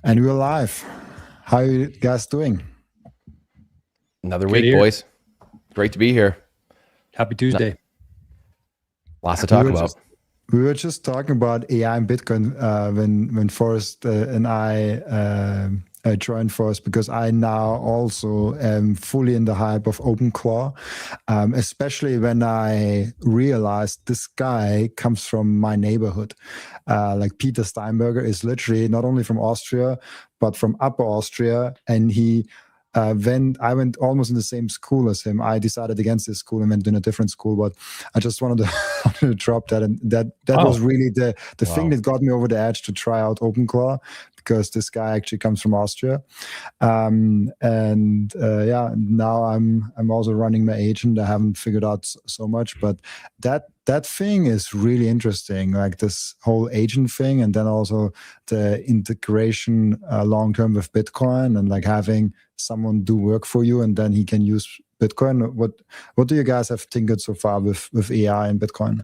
And we're live. How are you guys doing? Another week, boys. Great to be here. Happy Tuesday. Lots to talk about. We were just talking about AI and Bitcoin when Forrest and I joined Forrest, because I now also am fully in the hype of OpenClaw, especially when I realized this guy comes from my neighborhood. Like Peter Steinberger is literally not only from Austria, but from Upper Austria, and when I went almost in the same school as him, I decided against this school and went in a different school. But I just wanted to drop that, and that was really the thing that got me over the edge to try out OpenClaw, because this guy actually comes from Austria. Now I'm also running my agent. I haven't figured out so much, but that thing is really interesting, like this whole agent thing, and then also the integration long term with Bitcoin, and like having someone do work for you and then he can use Bitcoin. What do you guys have thinking so far with AI and Bitcoin?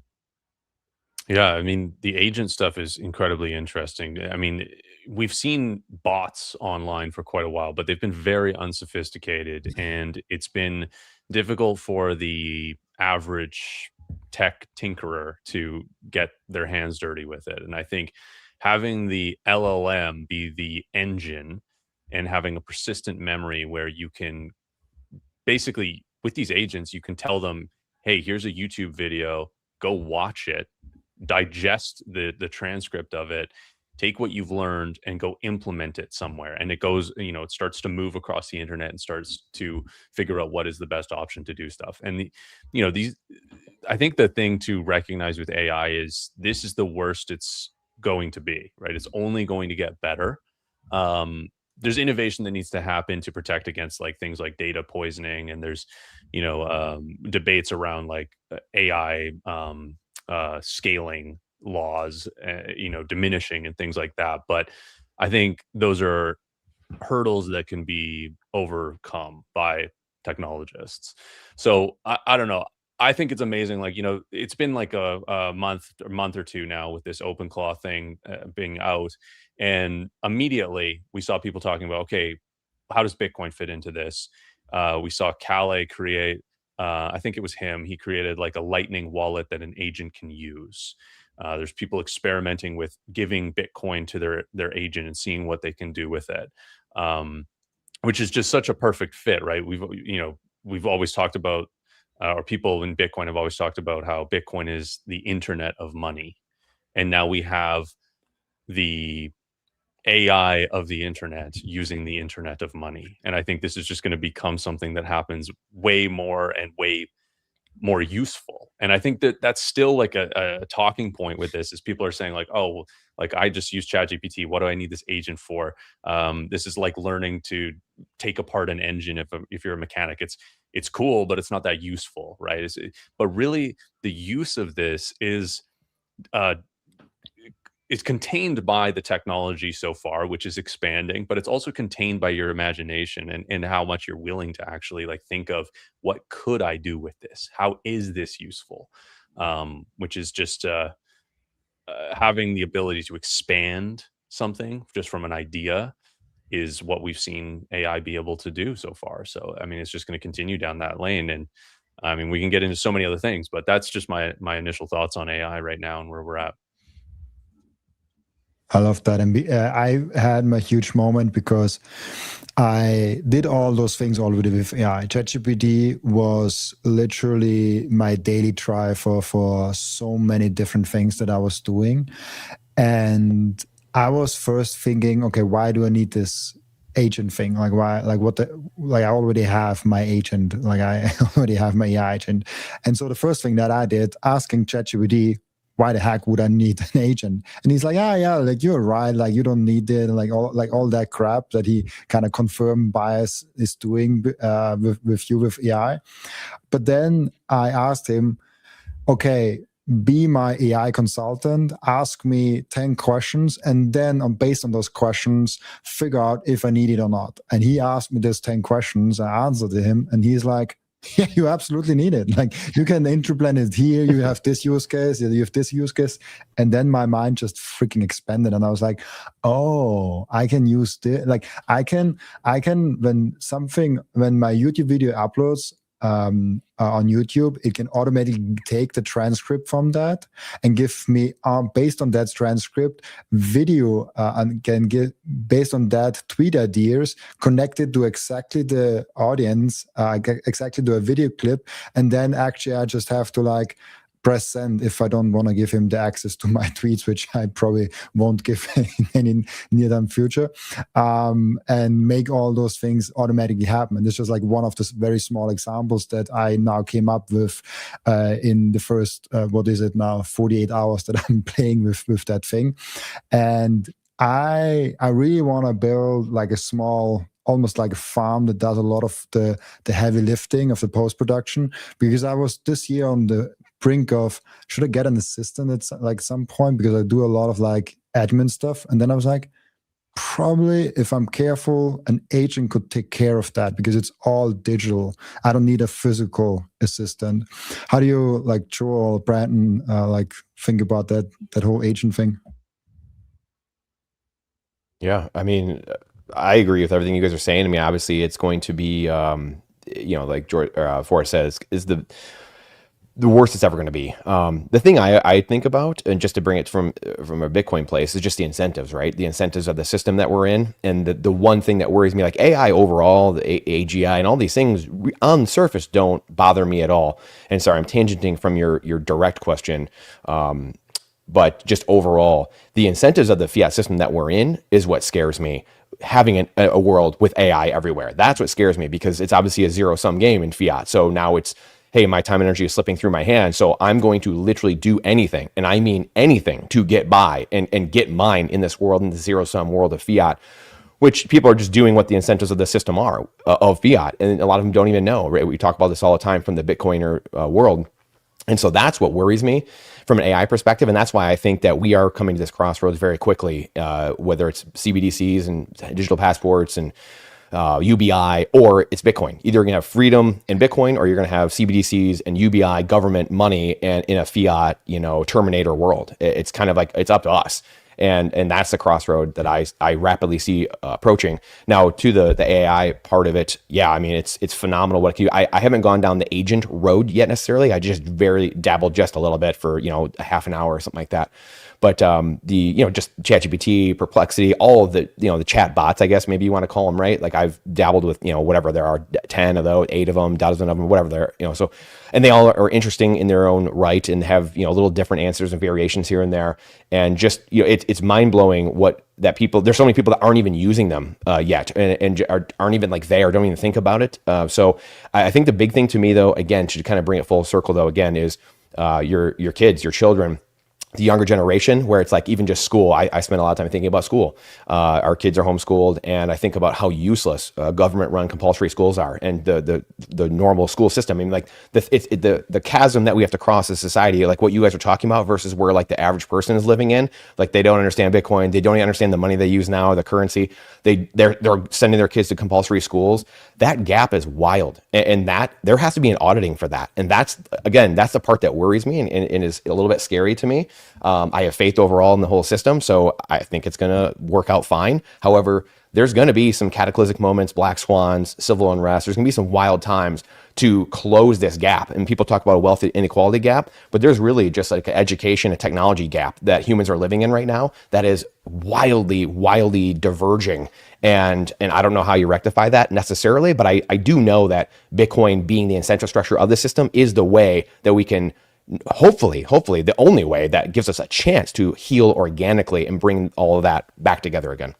Yeah, I mean, the agent stuff is incredibly interesting. I mean, we've seen bots online for quite a while, but they've been very unsophisticated, and it's been difficult for the average tech tinkerer to get their hands dirty with it. And I think having the LLM be the engine and having a persistent memory where you can basically, with these agents, you can tell them, hey, here's a YouTube video, go watch it, digest the transcript of it, take what you've learned and go implement it somewhere. And it goes, it starts to move across the internet and starts to figure out what is the best option to do stuff. And I think the thing to recognize with AI is this is the worst it's going to be, right? It's only going to get better. There's innovation that needs to happen to protect against like things like data poisoning, and there's debates around like AI scaling laws, diminishing and things like that. But I think those are hurdles that can be overcome by technologists. So I don't know. I think it's amazing. Like, it's been like a month or two now with this OpenClaw thing being out. And immediately we saw people talking about, okay, how does Bitcoin fit into this? We saw Calais create, I think it was him. He created like a Lightning wallet that an agent can use. There's people experimenting with giving Bitcoin to their agent and seeing what they can do with it, which is just such a perfect fit, right? We've always talked about, or people in Bitcoin have always talked about how Bitcoin is the internet of money. And now we have the AI of the internet using the internet of money. And I think this is just going to become something that happens way more and way more useful. And I think that that's still like a talking point with this, is people are saying like, oh, like I just use ChatGPT. What do I need this agent for? This is like learning to take apart an engine. If you're a mechanic, it's cool, but it's not that useful, right? But really the use of this is contained by the technology so far, which is expanding, but it's also contained by your imagination and how much you're willing to actually like think of, what could I do with this? How is this useful? Which is just having the ability to expand something just from an idea is what we've seen AI be able to do so far. So, I mean, it's just going to continue down that lane. And I mean, we can get into so many other things, but that's just my initial thoughts on AI right now and where we're at. I love that. And I had my huge moment because I did all those things already with AI. ChatGPT was literally my daily driver for so many different things that I was doing. And I was first thinking, okay, why do I need this agent thing? Like why, like I already have my agent, like I already have my AI agent. And so the first thing that I did, asking ChatGPT, why the heck would I need an agent? And he's like, yeah, like you're right, like you don't need it, like all that crap that he kind of confirmed bias is doing with you with AI. But then I asked him, okay, be my AI consultant, ask me 10 questions, and then based on those questions, figure out if I need it or not. And he asked me those 10 questions, I answered him, and he's like, Yeah, you absolutely need it. Like you can interpolate it here. You have this use case. You have this use case, and then my mind just freaking expanded, and I was like, "Oh, I can use this. Like I can when my YouTube video uploads on YouTube, it can automatically take the transcript from that and give me based on that transcript video and can get based on that tweet ideas connected to exactly the audience, exactly to a video clip, and then actually I just have to like press send if I don't want to give him the access to my tweets, which I probably won't give in any near-term future, and make all those things automatically happen. And this is just like one of the very small examples that I now came up with in the first, 48 hours that I'm playing with that thing. And I really want to build like a small, almost like a farm that does a lot of the heavy lifting of the post-production, because I was this year on the brink of, should I get an assistant at like some point, because I do a lot of like admin stuff. And then I was like, probably if I'm careful, an agent could take care of that because it's all digital. I don't need a physical assistant. How do you like Joel, Brandon, like think about that whole agent thing? Yeah, I mean, I agree with everything you guys are saying. I mean, obviously, it's going to be, like George Forrest says, is the worst it's ever going to be. The thing I think about, and just to bring it from a Bitcoin place, is just the incentives, right? The incentives of the system that we're in, and the one thing that worries me, like AI overall, the AGI, and all these things on the surface don't bother me at all. And sorry, I'm tangenting from your direct question. But just overall, the incentives of the fiat system that we're in is what scares me. Having a world with AI everywhere, that's what scares me, because it's obviously a zero-sum game in fiat. So now it's, hey, my time and energy is slipping through my hands, so I'm going to literally do anything, and I mean anything, to get by and get mine in this world, in the zero-sum world of fiat, which people are just doing what the incentives of the system are of fiat. And a lot of them don't even know, right? We talk about this all the time from the Bitcoiner world. And so that's what worries me from an AI perspective. And that's why I think that we are coming to this crossroads very quickly, whether it's CBDCs and digital passports and UBI, or it's Bitcoin. Either you're going to have freedom in Bitcoin, or you're going to have CBDCs and UBI, government money, and in a fiat, Terminator world. It's kind of like, it's up to us. And that's the crossroad that I rapidly see approaching. Now, to the AI part of it, yeah, I mean, it's phenomenal. I haven't gone down the agent road yet necessarily. I just dabbled just a little bit for, a half an hour or something like that. But just ChatGPT, Perplexity, all of the chat bots, I guess maybe you want to call them, right? Like I've dabbled with, whatever there are, 10 of those, 8 of them, dozen of them, whatever they're, so, and they all are interesting in their own right and have, little different answers and variations here and there. And just, it's mind blowing there's so many people that aren't even using them yet and aren't even like there, don't even think about it. So I think the big thing to me though, again, to kind of bring it full circle though, again, is your kids, your children, the younger generation, where it's like even just school. I spend a lot of time thinking about school. Our kids are homeschooled, and I think about how useless government-run compulsory schools are, and the normal school system. I mean, like the chasm that we have to cross as society, like what you guys are talking about, versus where like the average person is living in. Like they don't understand Bitcoin, they don't even understand the money they use now, the currency. They're sending their kids to compulsory schools. That gap is wild, and that there has to be an auditing for that. And that's the part that worries me and is a little bit scary to me. I have faith overall in the whole system, so I think it's going to work out fine. However, there's going to be some cataclysmic moments, black swans, civil unrest. There's going to be some wild times to close this gap. And people talk about a wealth inequality gap, but there's really just like an education, a technology gap that humans are living in right now that is wildly, wildly diverging. And I don't know how you rectify that necessarily, but I do know that Bitcoin being the incentive structure of the system is the way that we can hopefully the only way that gives us a chance to heal organically and bring all of that back together again.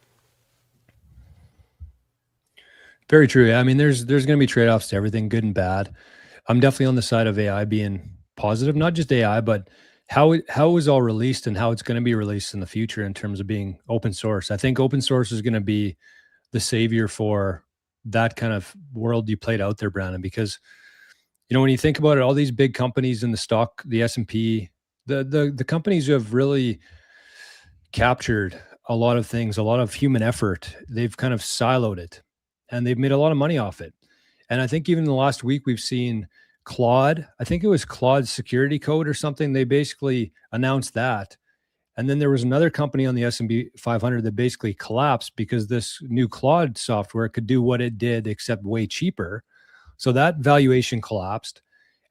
Very true. I mean, there's going to be trade-offs to everything, good and bad. I'm definitely on the side of AI being positive, not just AI, but how it was all released and how it's going to be released in the future in terms of being open source. I think open source is going to be the savior for that kind of world you played out there, Brandon, because when you think about it, all these big companies in the stock, the S&P, the companies who have really captured a lot of things, a lot of human effort, they've kind of siloed it and they've made a lot of money off it. And I think even in the last week, we've seen Claude, I think it was Claude's security code or something. They basically announced that. And then there was another company on the S&P 500 that basically collapsed because this new Claude software could do what it did, except way cheaper. So that valuation collapsed.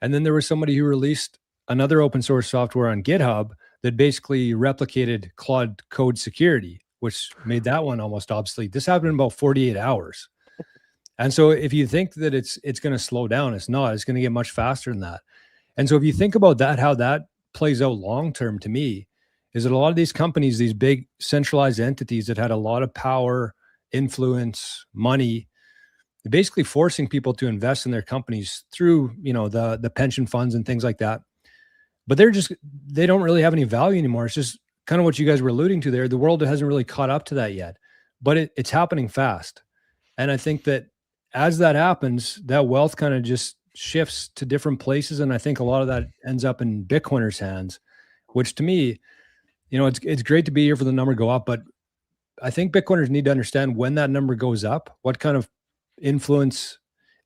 And then there was somebody who released another open source software on GitHub that basically replicated Claude code security, which made that one almost obsolete. This happened in about 48 hours. And so if you think that it's going to slow down, it's not. It's going to get much faster than that. And so if you think about that, how that plays out long term, to me, is that a lot of these companies, these big centralized entities that had a lot of power, influence, money, they're basically forcing people to invest in their companies through, the pension funds and things like that. But they don't really have any value anymore. It's just kind of what you guys were alluding to there. The world hasn't really caught up to that yet, but it's happening fast. And I think that as that happens, that wealth kind of just shifts to different places. And I think a lot of that ends up in Bitcoiners' hands, which to me, it's great to be here for the number to go up, but I think Bitcoiners need to understand when that number goes up, what kind of influence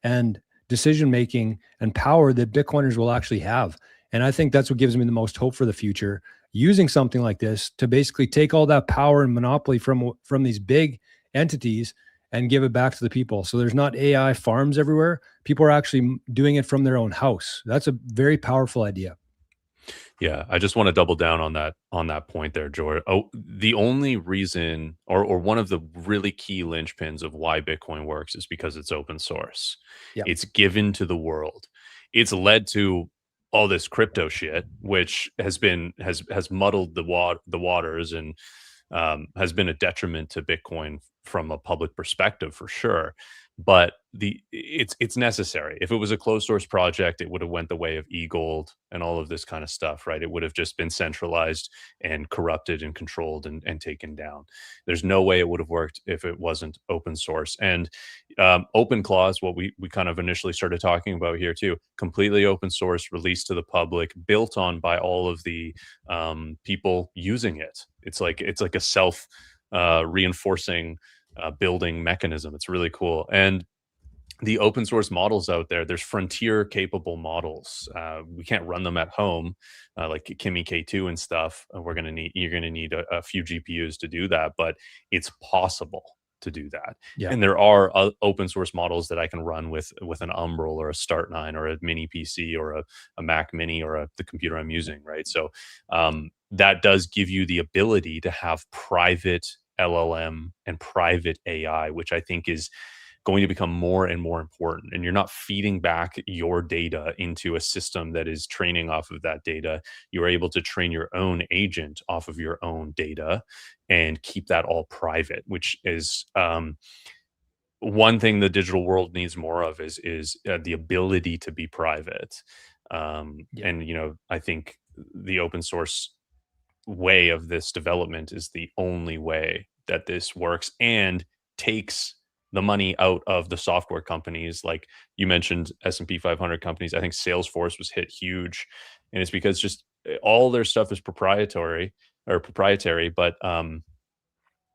and decision-making and power that Bitcoiners will actually have. And I think that's what gives me the most hope for the future, using something like this to basically take all that power and monopoly from these big entities and give it back to the people. So there's not AI farms everywhere. People are actually doing it from their own house. That's a very powerful idea. Yeah, I just want to double down on that point there, George. Oh, the only reason or one of the really key linchpins of why Bitcoin works is because it's open source. Yeah. It's given to the world. It's led to all this crypto shit, which has muddled the waters and has been a detriment to Bitcoin from a public perspective for sure. But it's necessary. If it was a closed source project, it would have went the way of e-gold and all of this kind of stuff, right? It would have just been centralized and corrupted and controlled and taken down. There's no way it would have worked if it wasn't open source. And open clause, what we kind of initially started talking about here too, completely open source, released to the public, built on by all of the people using it. It's like a self reinforcing building mechanism. It's really cool. And the open source models out there, there's frontier capable models. We can't run them at home like Kimi K2 and stuff. You're going to need a few GPUs to do that, but it's possible to do that. Yeah. And there are open source models that I can run with an Umbrel or a Start9 or a mini PC or a Mac Mini or the computer I'm using, right? So that does give you the ability to have private LLM and private AI, which I think is going to become more and more important. And you're not feeding back your data into a system that is training off of that data. You're able to train your own agent off of your own data and keep that all private, which is one thing the digital world needs more of is the ability to be private. And, I think the open source way of this development is the only way that this works and takes the money out of the software companies. Like you mentioned, S&P 500 companies. I think Salesforce was hit huge, and it's because just all their stuff is proprietary, but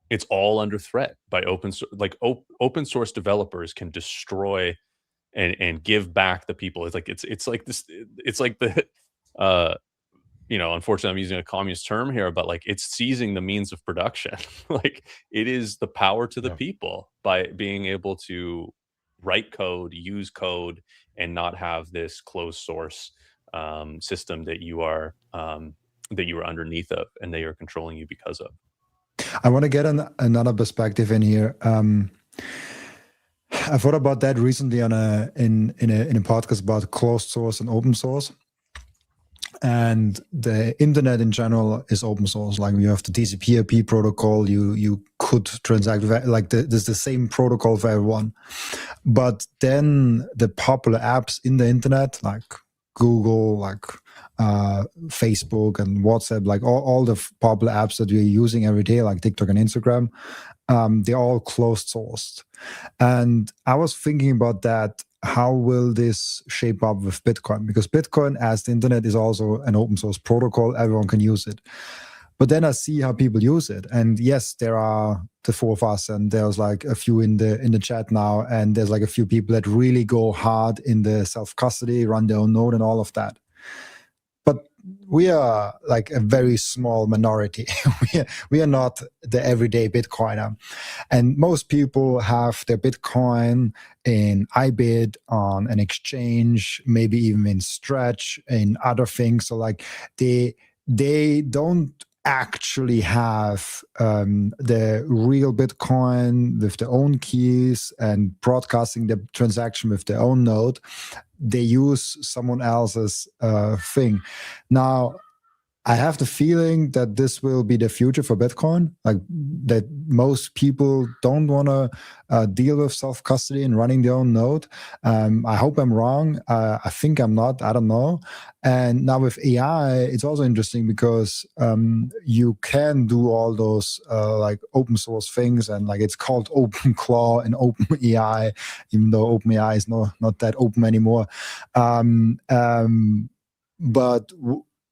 it's all under threat by open source. Like open source developers can destroy and give back the people. It's like the unfortunately I'm using a communist term here, but like it's seizing the means of production. Like it is the power to the people by being able to write code, use code, and not have this closed source system that you are underneath of and they are controlling you because of. I want to get another perspective in here. I thought about that recently in a podcast about closed source and open source. And the internet in general is open source. Like you have the TCP/IP protocol. You could transact with, like there's the same protocol for everyone. But then the popular apps in the internet, like Google, like Facebook and WhatsApp, like all the popular apps that we're using every day, like TikTok and Instagram, they're all closed sourced. And I was thinking about that. How will this shape up with Bitcoin? Because Bitcoin, as the internet, is also an open source protocol. Everyone can use it. But then I see how people use it, and yes, there are the four of us, and there's like a few in the chat now, and there's like a few people that really go hard in the self-custody, run their own node, and all of that. But we are like a very small minority. we are not the everyday Bitcoiner. And most people have their Bitcoin in iBit, on an exchange, maybe even in Stretch, in other things. So like they don't actually have the real Bitcoin with their own keys and broadcasting the transaction with their own node. They use someone else's thing. Now, I have the feeling that this will be the future for Bitcoin, like that most people don't want to deal with self-custody and running their own node. I hope I'm wrong. I think I'm not. I don't know. And now with AI, it's also interesting because you can do all those like open source things, and like it's called OpenClaw and OpenAI, even though OpenAI is not that open anymore. But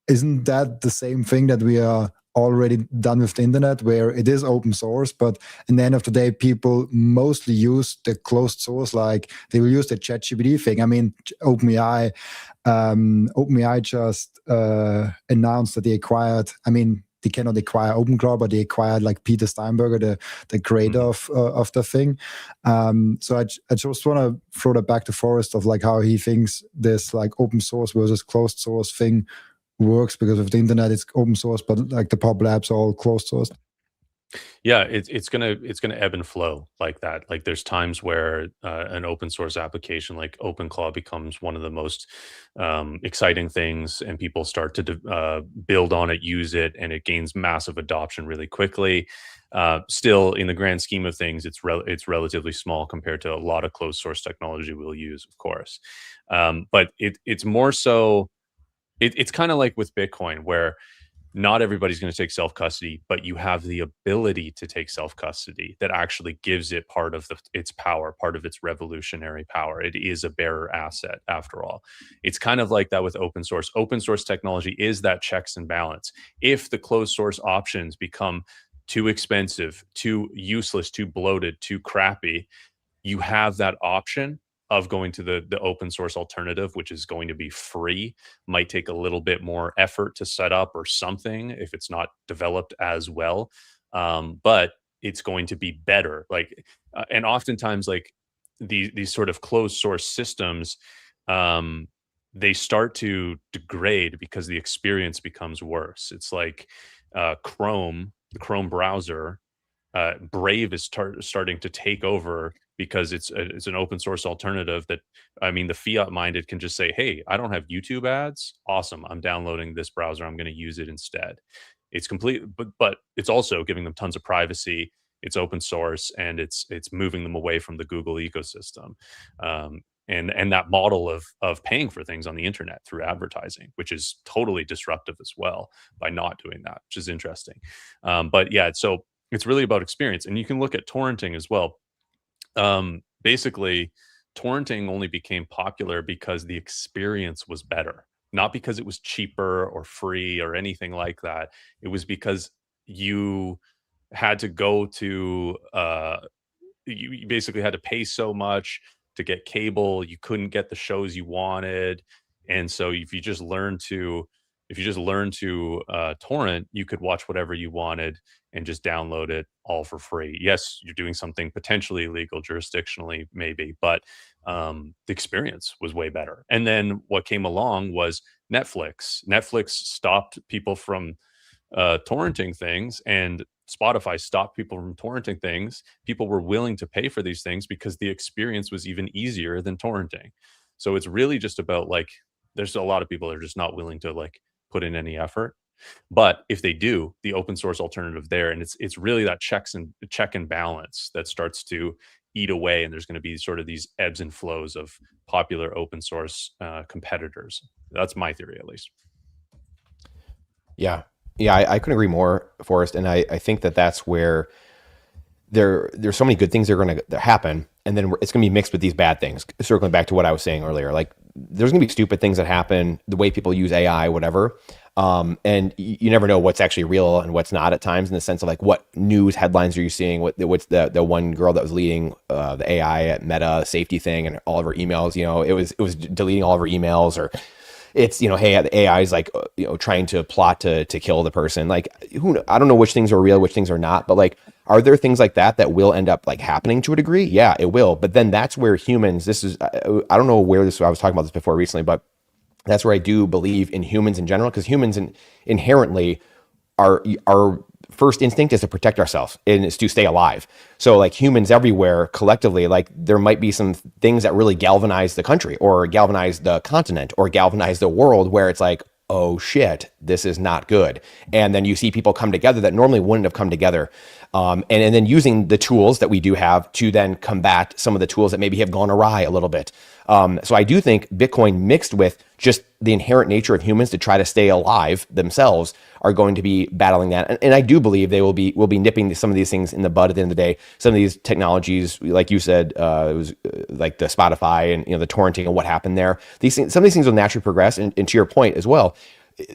isn't that the same thing that we are already done with the internet, where it is open source, but in the end of the day, people mostly use the closed source, like they will use the ChatGPT thing. I mean, OpenAI just announced that they acquired, I mean, they cannot acquire OpenClaw, but they acquired like Peter Steinberger, the creator of the thing. So I just want to throw that back to Forrest of like how he thinks this like open source versus closed source thing works, because of the internet it's open source, but like the pub labs are all closed source. Yeah, it's gonna ebb and flow like that. Like there's times where an open source application like OpenClaw becomes one of the most exciting things, and people start to build on it, use it, and it gains massive adoption really quickly. Still, in the grand scheme of things, it's relatively small compared to a lot of closed source technology we'll use, of course. But it's more so. It's kind of like with Bitcoin, where not everybody's going to take self-custody, but you have the ability to take self-custody that actually gives it part of its power, part of its revolutionary power. It is a bearer asset, after all. It's kind of like that with open source. Open source technology is that checks and balance. If the closed source options become too expensive, too useless, too bloated, too crappy, you have that option of going to the open source alternative, which is going to be free. Might take a little bit more effort to set up or something if it's not developed as well, but it's going to be better. Like, and oftentimes, like these sort of closed source systems, they start to degrade because the experience becomes worse. It's like Chrome, the Chrome browser. Brave is starting to take over because it's an open source alternative that, I mean, the fiat minded can just say, hey, I don't have YouTube ads. Awesome. I'm downloading this browser. I'm going to use it instead. It's complete, but it's also giving them tons of privacy. It's open source, and it's moving them away from the Google ecosystem. And that model of paying for things on the internet through advertising, which is totally disruptive as well by not doing that, which is interesting. But yeah, so it's really about experience. And you can look at torrenting as well. Basically, torrenting only became popular because the experience was better, not because it was cheaper or free or anything like that. It was because you had to go to, you basically had to pay so much to get cable. You couldn't get the shows you wanted. And so if you just learn to torrent, you could watch whatever you wanted and just download it all for free. Yes, you're doing something potentially illegal jurisdictionally, maybe, but the experience was way better. And then what came along was Netflix. Netflix stopped people from torrenting things, and Spotify stopped people from torrenting things. People were willing to pay for these things because the experience was even easier than torrenting. So it's really just about, like, there's a lot of people that are just not willing to like put in any effort. But if they do, the open source alternative there, and it's really that check and balance that starts to eat away, and there's going to be sort of these ebbs and flows of popular open source competitors. That's my theory, at least. Yeah, I couldn't agree more, Forrest. And I think that that's where there's so many good things that are going to happen. and then it's going to be mixed with these bad things. Circling back to what I was saying earlier, like there's going to be stupid things that happen, the way people use AI, whatever. And you never know what's actually real and what's not at times, in the sense of like, what news headlines are you seeing? What's the one girl that was leading the AI at Meta safety thing, and all of her emails, it was deleting all of her emails, or it's, hey, the AI is like, trying to plot to kill the person. Like, I don't know which things are real, which things are not, but like, are there things like that will end up like happening to a degree? Yeah, it will. But then that's where humans, I don't know where I was talking about this before recently, but that's where I do believe in humans in general, because humans inherently our first instinct is to protect ourselves, and it's to stay alive. So like humans everywhere collectively, like there might be some things that really galvanize the country, or galvanize the continent, or galvanize the world, where it's like, oh shit, this is not good. And then you see people come together that normally wouldn't have come together. And then using the tools that we do have to then combat some of the tools that maybe have gone awry a little bit. So I do think Bitcoin, mixed with just the inherent nature of humans to try to stay alive themselves, are going to be battling that. And I do believe we'll be nipping some of these things in the bud at the end of the day. Some of these technologies, like you said, it was like the Spotify and the torrenting and what happened there. Some of these things will naturally progress. And to your point as well,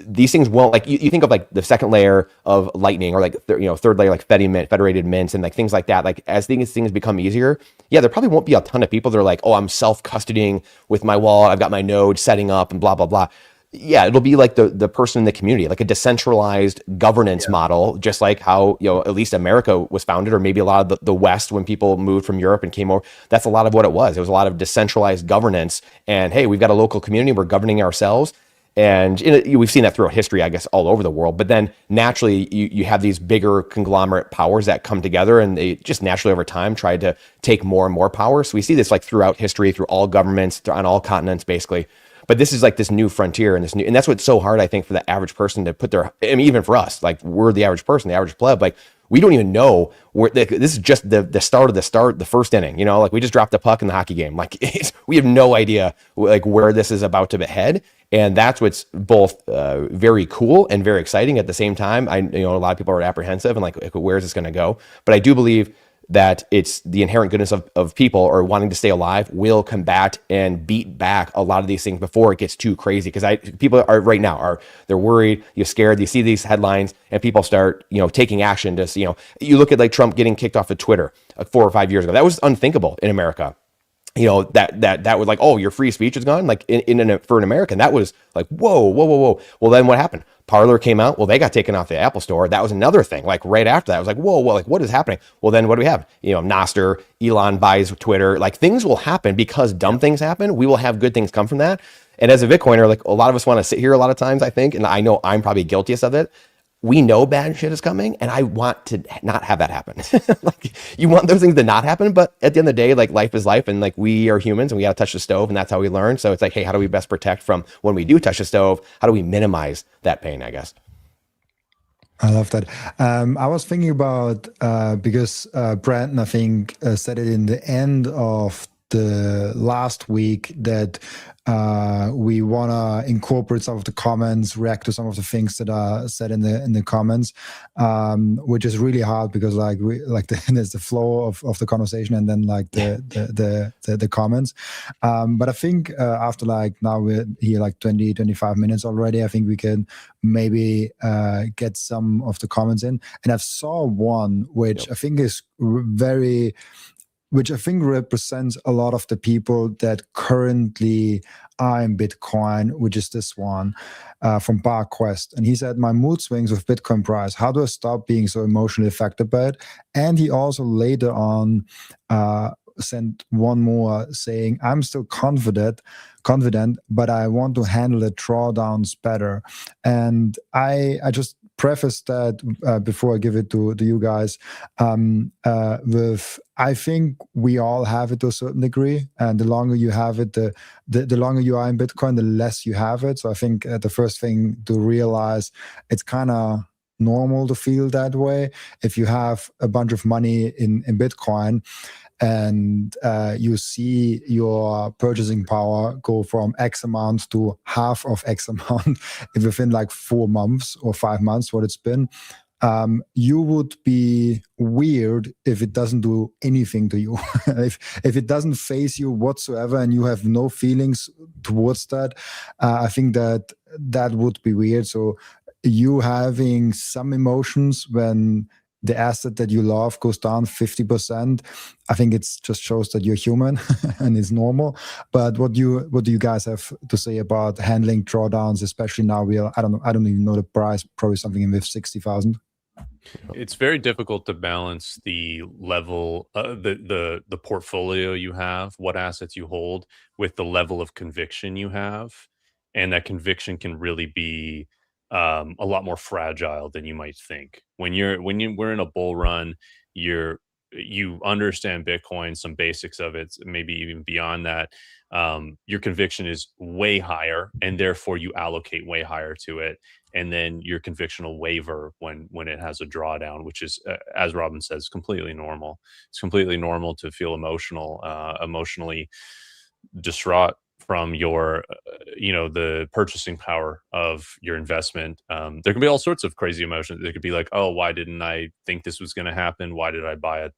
these things won't, like you think of like the second layer of Lightning, or like third layer like federated mints and like things like that. Like as things become easier, yeah, there probably won't be a ton of people that are like, oh, I'm self-custodying with my wallet, I've got my node setting up and blah blah blah. Yeah, it'll be like the person in the community, like a decentralized governance model, just like how at least America was founded, or maybe a lot of the West when people moved from Europe and came over. That's a lot of what it was. It was a lot of decentralized governance, and hey, we've got a local community, we're governing ourselves. And we've seen that throughout history, I guess, all over the world. But then naturally, you have these bigger conglomerate powers that come together, and they just naturally over time try to take more and more power. So we see this like throughout history, through all governments, on all continents, basically. But this is like this new frontier, and that's what's so hard, I think, for the average person to put even for us, like we're the average person, the average pleb, like we don't even know where this is just the start of the first inning, like we just dropped the puck in the hockey game. Like we have no idea like where this is about to head. And that's what's both very cool and very exciting at the same time. A lot of people are apprehensive and like, where is this going to go? But I do believe that it's the inherent goodness of people, or wanting to stay alive, will combat and beat back a lot of these things before it gets too crazy. Because people are right now they're worried, you're scared, you see these headlines, and people start taking action. To you look at like Trump getting kicked off of Twitter 4 or 5 years ago. That was unthinkable in America. That was like, oh, your free speech is gone. Like for an American, that was like, whoa. Well, then what happened? Parler came out. Well, they got taken off the Apple Store. That was another thing. Like right after that, I was like, whoa, like what is happening? Well, then what do we have? Nostr, Elon buys Twitter. Like things will happen because dumb things happen. We will have good things come from that. And as a Bitcoiner, like a lot of us want to sit here a lot of times, I think, and I know I'm probably guiltiest of it. We know bad shit is coming, and I want to not have that happen. Like you want those things to not happen, but at the end of the day, like life is life, and like we are humans, and we got to touch the stove, and that's how we learn. So it's like, hey, how do we best protect from when we do touch the stove? How do we minimize that pain, I guess? I love that. I was thinking about, because Brandon, I think, said it in the end of the last week, that we want to incorporate some of the comments, react to some of the things that are said in the comments, which is really hard, because like there's the flow of the conversation, and then like the comments. But I think after like now we're here like 20-25 minutes already, I think we can maybe get some of the comments in. And I saw one which I think is which I think represents a lot of the people that currently are in Bitcoin, which is this one from Bar Quest. And he said, my mood swings with Bitcoin price. How do I stop being so emotionally affected by it? And he also later on sent one more saying, I'm still confident, but I want to handle the drawdowns better. And I just preface that before I give it to you guys with, I think we all have it to a certain degree, and the longer you have it, the longer you are in Bitcoin, the less you have it. So I think the first thing to realize, it's kind of normal to feel that way. If you have a bunch of money in Bitcoin, and you see your purchasing power go from X amount to half of X amount within like 4 months or 5 months, what it's been, you would be weird if it doesn't do anything to you. if it doesn't phase you whatsoever and you have no feelings towards that, I think that would be weird. So you having some emotions when the asset that you love goes down 50%, I think it just shows that you're human and it's normal. But what do you guys have to say about handling drawdowns, especially now I don't even know the price, probably something in with 60,000. It's very difficult to balance the level, the portfolio you have, what assets you hold, with the level of conviction you have, and that conviction can really be a lot more fragile than you might think. We're in a bull run, you understand Bitcoin, some basics of it, maybe even beyond that. Your conviction is way higher, and therefore you allocate way higher to it, and then your conviction will waver when it has a drawdown, which is, as Robin says, completely normal. It's completely normal to feel emotionally distraught from your the purchasing power of your investment. There can be all sorts of crazy emotions. There could be like, oh, why didn't I think this was going to happen? Why did I buy it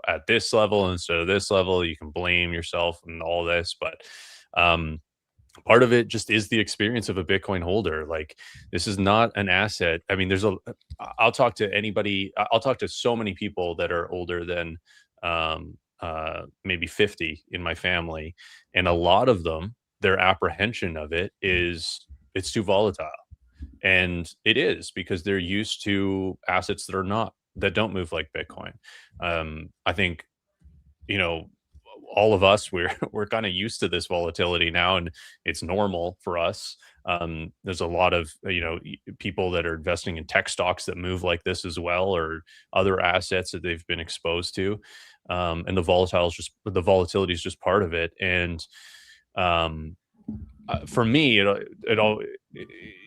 at this level instead of this level? You can blame yourself and all this, but part of it just is the experience of a Bitcoin holder. Like, this is not an asset. I mean, I'll talk to so many people that are older than maybe 50 in my family, and a lot of them, their apprehension of it is it's too volatile. And it is, because they're used to assets that don't move like Bitcoin. I think, all of us, we're kind of used to this volatility now, and it's normal for us. There's a lot of people that are investing in tech stocks that move like this as well, or other assets that they've been exposed to, and the volatility is just part of it. And for me, it all,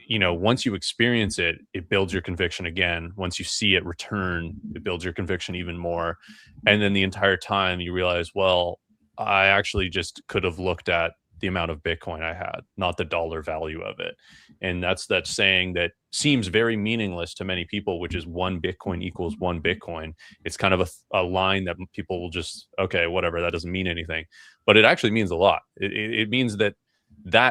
once you experience it, it builds your conviction again. Once you see it return, it builds your conviction even more. And then the entire time you realize, well, I actually just could have looked at the amount of Bitcoin I had, not the dollar value of it. And that's that saying that seems very meaningless to many people, which is 1 Bitcoin equals 1 Bitcoin. It's kind of a line that people will just, okay, whatever, that doesn't mean anything. But it actually means a lot. It means that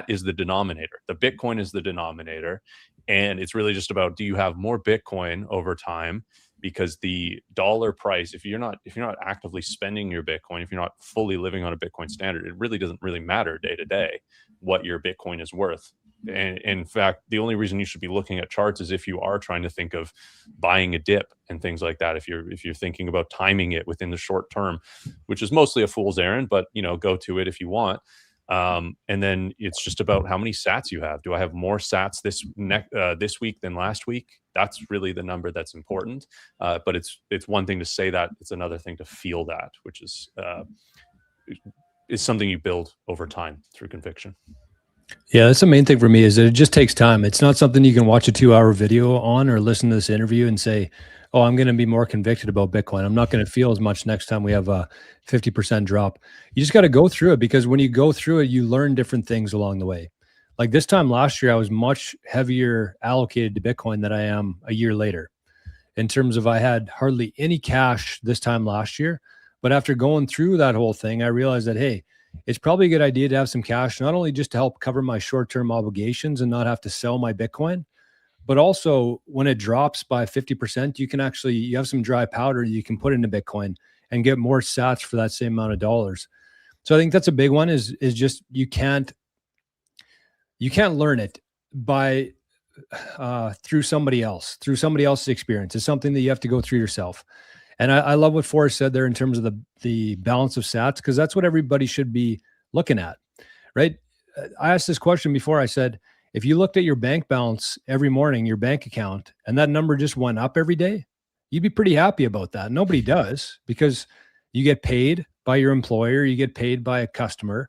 is the denominator. The Bitcoin is the denominator. And it's really just about, do you have more Bitcoin over time? Because the dollar price, if you're not actively spending your Bitcoin, if you're not fully living on a Bitcoin standard, it really doesn't really matter day to day what your Bitcoin is worth. And in fact, the only reason you should be looking at charts is if you are trying to think of buying a dip and things like that. If you're thinking about timing it within the short term, which is mostly a fool's errand, but go to it if you want. And then it's just about how many sats you have. Do I have more sats this week than last week? That's really the number that's important. But it's one thing to say that, it's another thing to feel that, which is something you build over time through conviction. Yeah, that's the main thing for me, is that it just takes time. It's not something you can watch a 2-hour video on or listen to this interview and say, oh, I'm going to be more convicted about Bitcoin. I'm not going to feel as much next time we have a 50% drop. You just got to go through it, because when you go through it, you learn different things along the way. Like this time last year, I was much heavier allocated to Bitcoin than I am a year later. In terms of, I had hardly any cash this time last year. But after going through that whole thing, I realized that, hey, it's probably a good idea to have some cash, not only just to help cover my short-term obligations and not have to sell my Bitcoin, but also when it drops by 50%, you have some dry powder you can put into Bitcoin and get more sats for that same amount of dollars. So I think that's a big one, is just you can't learn it by through somebody else's experience. It's something that you have to go through yourself. And I love what Forrest said there in terms of the balance of sats, because that's what everybody should be looking at, right? I asked this question before. I said, if you looked at your bank balance every morning, your bank account, and that number just went up every day, you'd be pretty happy about that. Nobody does, because you get paid by your employer, you get paid by a customer,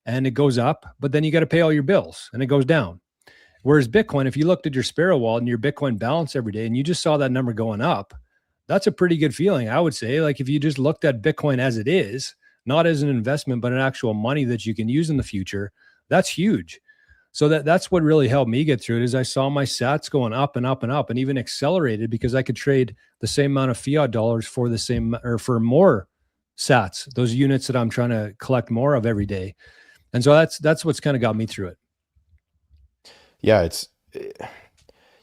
and it goes up, but then you got to pay all your bills and it goes down. Whereas Bitcoin, if you looked at your Sparrow wallet and your Bitcoin balance every day and you just saw that number going up, that's a pretty good feeling, I would say. Like, if you just looked at Bitcoin as it is, not as an investment, but an actual money that you can use in the future, that's huge. So that's what really helped me get through it, is I saw my sats going up and up and up, and even accelerated because I could trade the same amount of fiat dollars for the same, or for more sats, those units that I'm trying to collect more of every day. And so that's what's kind of got me through it. Yeah, it's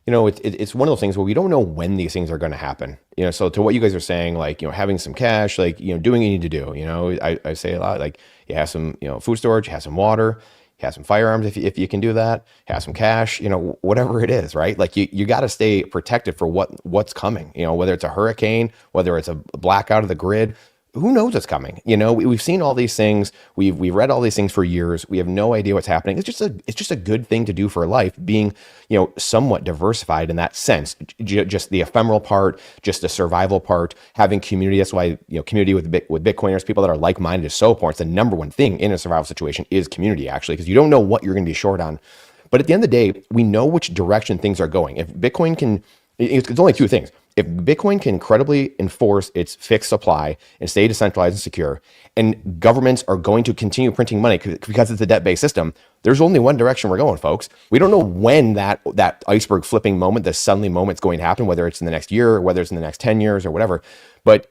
it's one of those things where we don't know when these things are going to happen. So to what you guys are saying, like, having some cash, like, doing what you need to do. I say a lot, like, you have some, food storage, you have some water, you have some firearms if you can do that, have some cash, whatever it is, right? Like, you got to stay protected for what's coming, whether it's a hurricane, whether it's a blackout of the grid. Who knows what's coming? We've seen all these things. We've read all these things for years. We have no idea what's happening. It's just a good thing to do for life, being, somewhat diversified in that sense. Just the ephemeral part, just the survival part, having community. That's why, community with Bitcoiners, people that are like-minded, is so important. It's the number one thing in a survival situation is community, actually, because you don't know what you're going to be short on. But at the end of the day, we know which direction things are going. If Bitcoin can, it's only two things. If Bitcoin can credibly enforce its fixed supply and stay decentralized and secure, and governments are going to continue printing money because it's a debt-based system, there's only one direction we're going, folks. We don't know when that iceberg flipping moment, the suddenly moment, is going to happen, whether it's in the next year, or whether it's in the next 10 years or whatever. But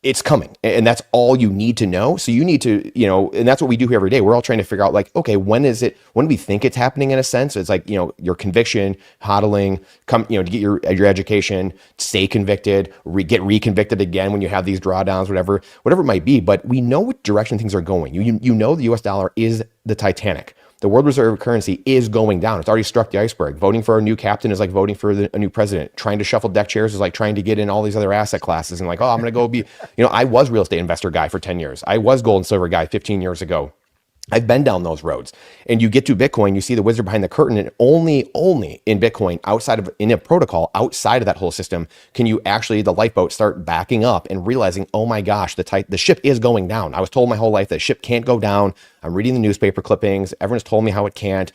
it's coming, and that's all you need to know. So you need to, and that's what we do here every day. We're all trying to figure out, like, okay, when do we think it's happening? In a sense, it's like, your conviction, hodling, to get your education, stay convicted, get reconvicted again when you have these drawdowns, whatever it might be. But we know what direction things are going. You know, the US dollar is the Titanic. The world reserve currency is going down. It's already struck the iceberg. Voting for a new captain is like voting for a new president. Trying to shuffle deck chairs is like trying to get in all these other asset classes and like, oh, I'm going to go be, I was real estate investor guy for 10 years. I was gold and silver guy 15 years ago. I've been down those roads. And you get to Bitcoin, you see the wizard behind the curtain, and only in Bitcoin, in a protocol outside of that whole system, can you actually, the lifeboat, start backing up and realizing, oh my gosh, the ship is going down. I was told my whole life that ship can't go down. I'm reading the newspaper clippings. Everyone's told me how it can't.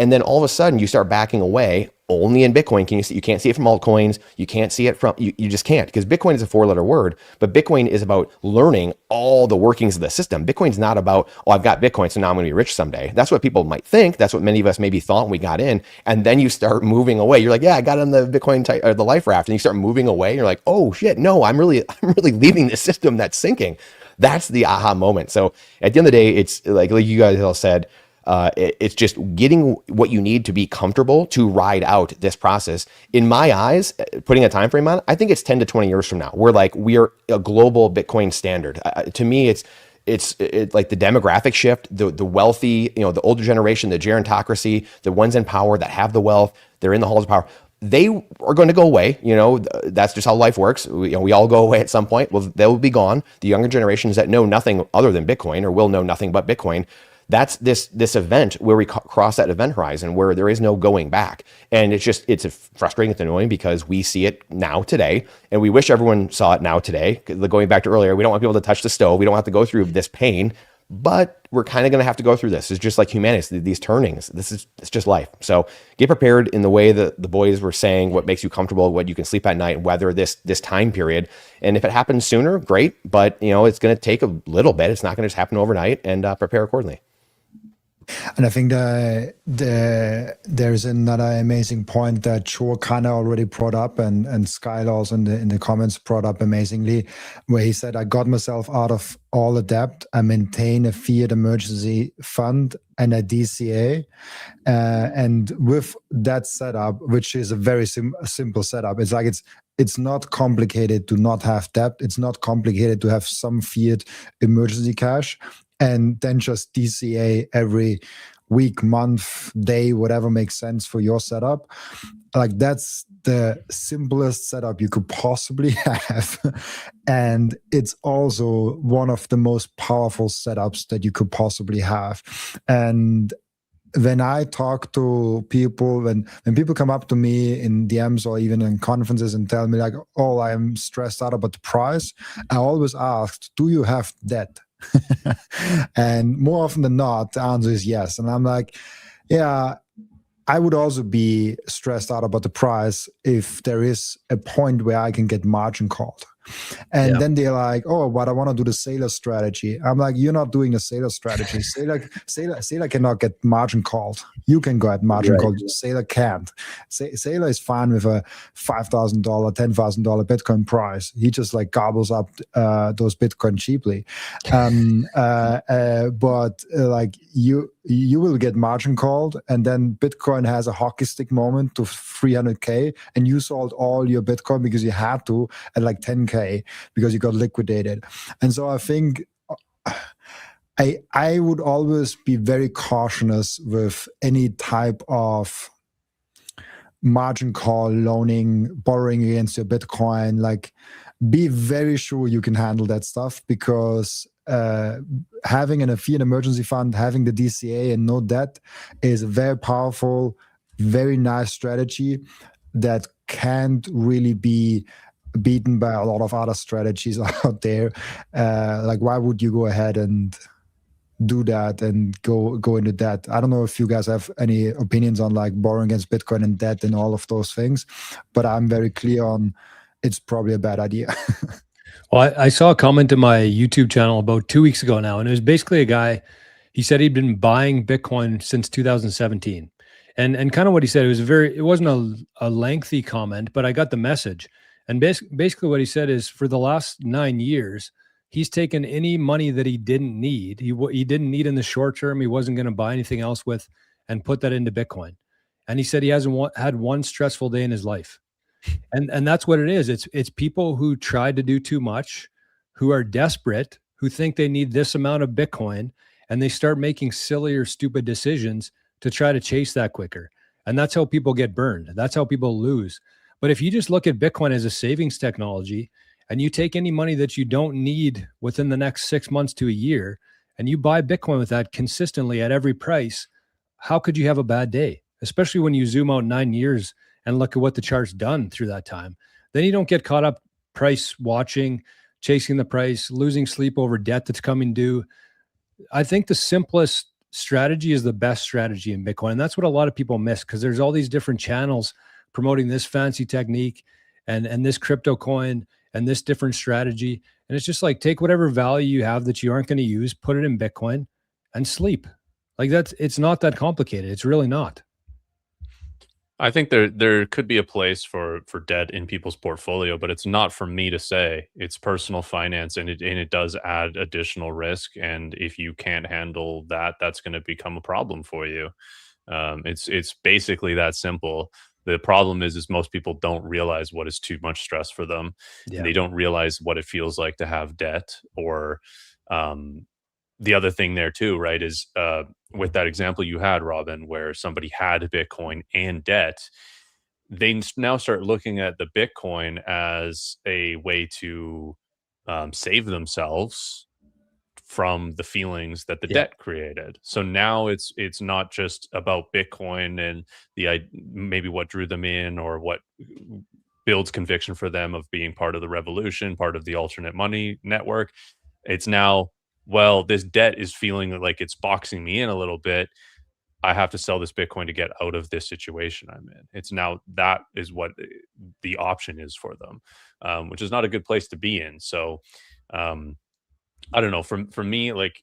And then all of a sudden you start backing away. Only in Bitcoin can you see. You can't see it from altcoins. You can't see it from, you just can't, because Bitcoin is a 4-letter word, but Bitcoin is about learning all the workings of the system. Bitcoin's not about, oh, I've got Bitcoin, so now I'm going to be rich someday. That's what people might think. That's what many of us maybe thought when we got in. And then you start moving away. You're like, yeah, I got on the Bitcoin or the life raft, and you start moving away. You're like, oh shit, no, I'm really leaving the system that's sinking. That's the aha moment. So at the end of the day, it's like you guys all said, it's just getting what you need to be comfortable to ride out this process. In my eyes, putting a time frame on it, I think it's 10 to 20 years from now. We are a global Bitcoin standard. To me, it's like the demographic shift, the wealthy, the older generation, the gerontocracy, the ones in power that have the wealth, they're in the halls of power. They are going to go away. That's just how life works. We all go away at some point. Well, they'll be gone. The younger generations that know nothing other than Bitcoin, or will know nothing but Bitcoin, that's this event where we cross that event horizon where there is no going back. And it's frustrating, it's annoying, because we see it now today, and we wish everyone saw it now today. Going back to earlier, we don't want people to touch the stove. We don't have to go through this pain, but we're kind of going to have to go through this. It's just like humanity, these turnings. It's just life. So get prepared in the way that the boys were saying, what makes you comfortable, what you can sleep at night, and weather this time period. And if it happens sooner, great. But it's going to take a little bit. It's not going to just happen overnight, and prepare accordingly. And I think there's another amazing point that Chor kind of already brought up, and Skylar also in the comments brought up amazingly, where he said, I got myself out of all the debt. I maintain a fiat emergency fund and a DCA. And with that setup, which is a very simple setup, it's like it's not complicated to not have debt. It's not complicated to have some fiat emergency cash, and then just DCA every week, month, day, whatever makes sense for your setup. Like, that's the simplest setup you could possibly have. And it's also one of the most powerful setups that you could possibly have. And when I talk to people, when people come up to me in DMs or even in conferences and tell me like, oh, I'm stressed out about the price, I always ask, do you have debt? And more often than not, the answer is yes. And I'm like, yeah, I would also be stressed out about the price if there is a point where I can get margin called. And then they're like, oh, but I want to do the Sailor strategy. I'm like, you're not doing the Sailor strategy. Sailor cannot get margin called. You can go at margin called. Sailor can't. Sailor is fine with a $5,000, $10,000 Bitcoin price. He just like gobbles up those Bitcoin cheaply. But like you will get margin called, and then Bitcoin has a hockey stick moment to 300K, and you sold all your Bitcoin because you had to at like 10K because you got liquidated. And so I think I would always be very cautious with any type of margin call, loaning, borrowing against your Bitcoin. Like, be very sure you can handle that stuff, because having a fiat emergency fund, having the DCA and no debt is a very powerful, very nice strategy that can't really be beaten by a lot of other strategies out there. Like, why would you go ahead and do that and go into debt? I don't know if you guys have any opinions on like borrowing against Bitcoin and debt and all of those things, but I'm very clear on it's probably a bad idea. Well, I saw a comment in my YouTube channel about 2 weeks ago now, and it was basically a guy, he said he'd been buying Bitcoin since 2017. And kind of what he said, it wasn't a lengthy comment, but I got the message. And basically what he said is, for the last 9 years, he's taken any money that he didn't need, he didn't need in the short term, he wasn't going to buy anything else with, and put that into Bitcoin. And he said he hasn't had one stressful day in his life. And that's what it is. It's people who tried to do too much, who are desperate, who think they need this amount of Bitcoin, and they start making silly or stupid decisions to try to chase that quicker. And that's how people get burned. That's how people lose. But if you just look at Bitcoin as a savings technology, and you take any money that you don't need within the next 6 months to a year, and you buy Bitcoin with that consistently at every price, how could you have a bad day? Especially when you zoom out 9 years and look at what the chart's done through that time. Then you don't get caught up price watching, chasing the price, losing sleep over debt that's coming due. I think the simplest strategy is the best strategy in Bitcoin. And that's what a lot of people miss, because there's all these different channels promoting this fancy technique and this crypto coin and this different strategy. And it's just like, take whatever value you have that you aren't going to use, put it in Bitcoin and sleep. Like, it's not that complicated. It's really not. I think there could be a place for debt in people's portfolio, but it's not for me to say. It's personal finance, and it does add additional risk. And if you can't handle that, that's going to become a problem for you. It's basically that simple. The problem is most people don't realize what is too much stress for them. Yeah. They don't realize what it feels like to have debt, or the other thing there too, right, is with that example you had, Robin, where somebody had Bitcoin and debt, they now start looking at the Bitcoin as a way to save themselves from the feelings that the debt created. So now it's not just about Bitcoin and maybe what drew them in or what builds conviction for them of being part of the revolution, part of the alternate money network. It's now, well, this debt is feeling like it's boxing me in a little bit. I have to sell this Bitcoin to get out of this situation I'm in. It's now, that is what the option is for them, which is not a good place to be in. So I don't know, for me, like,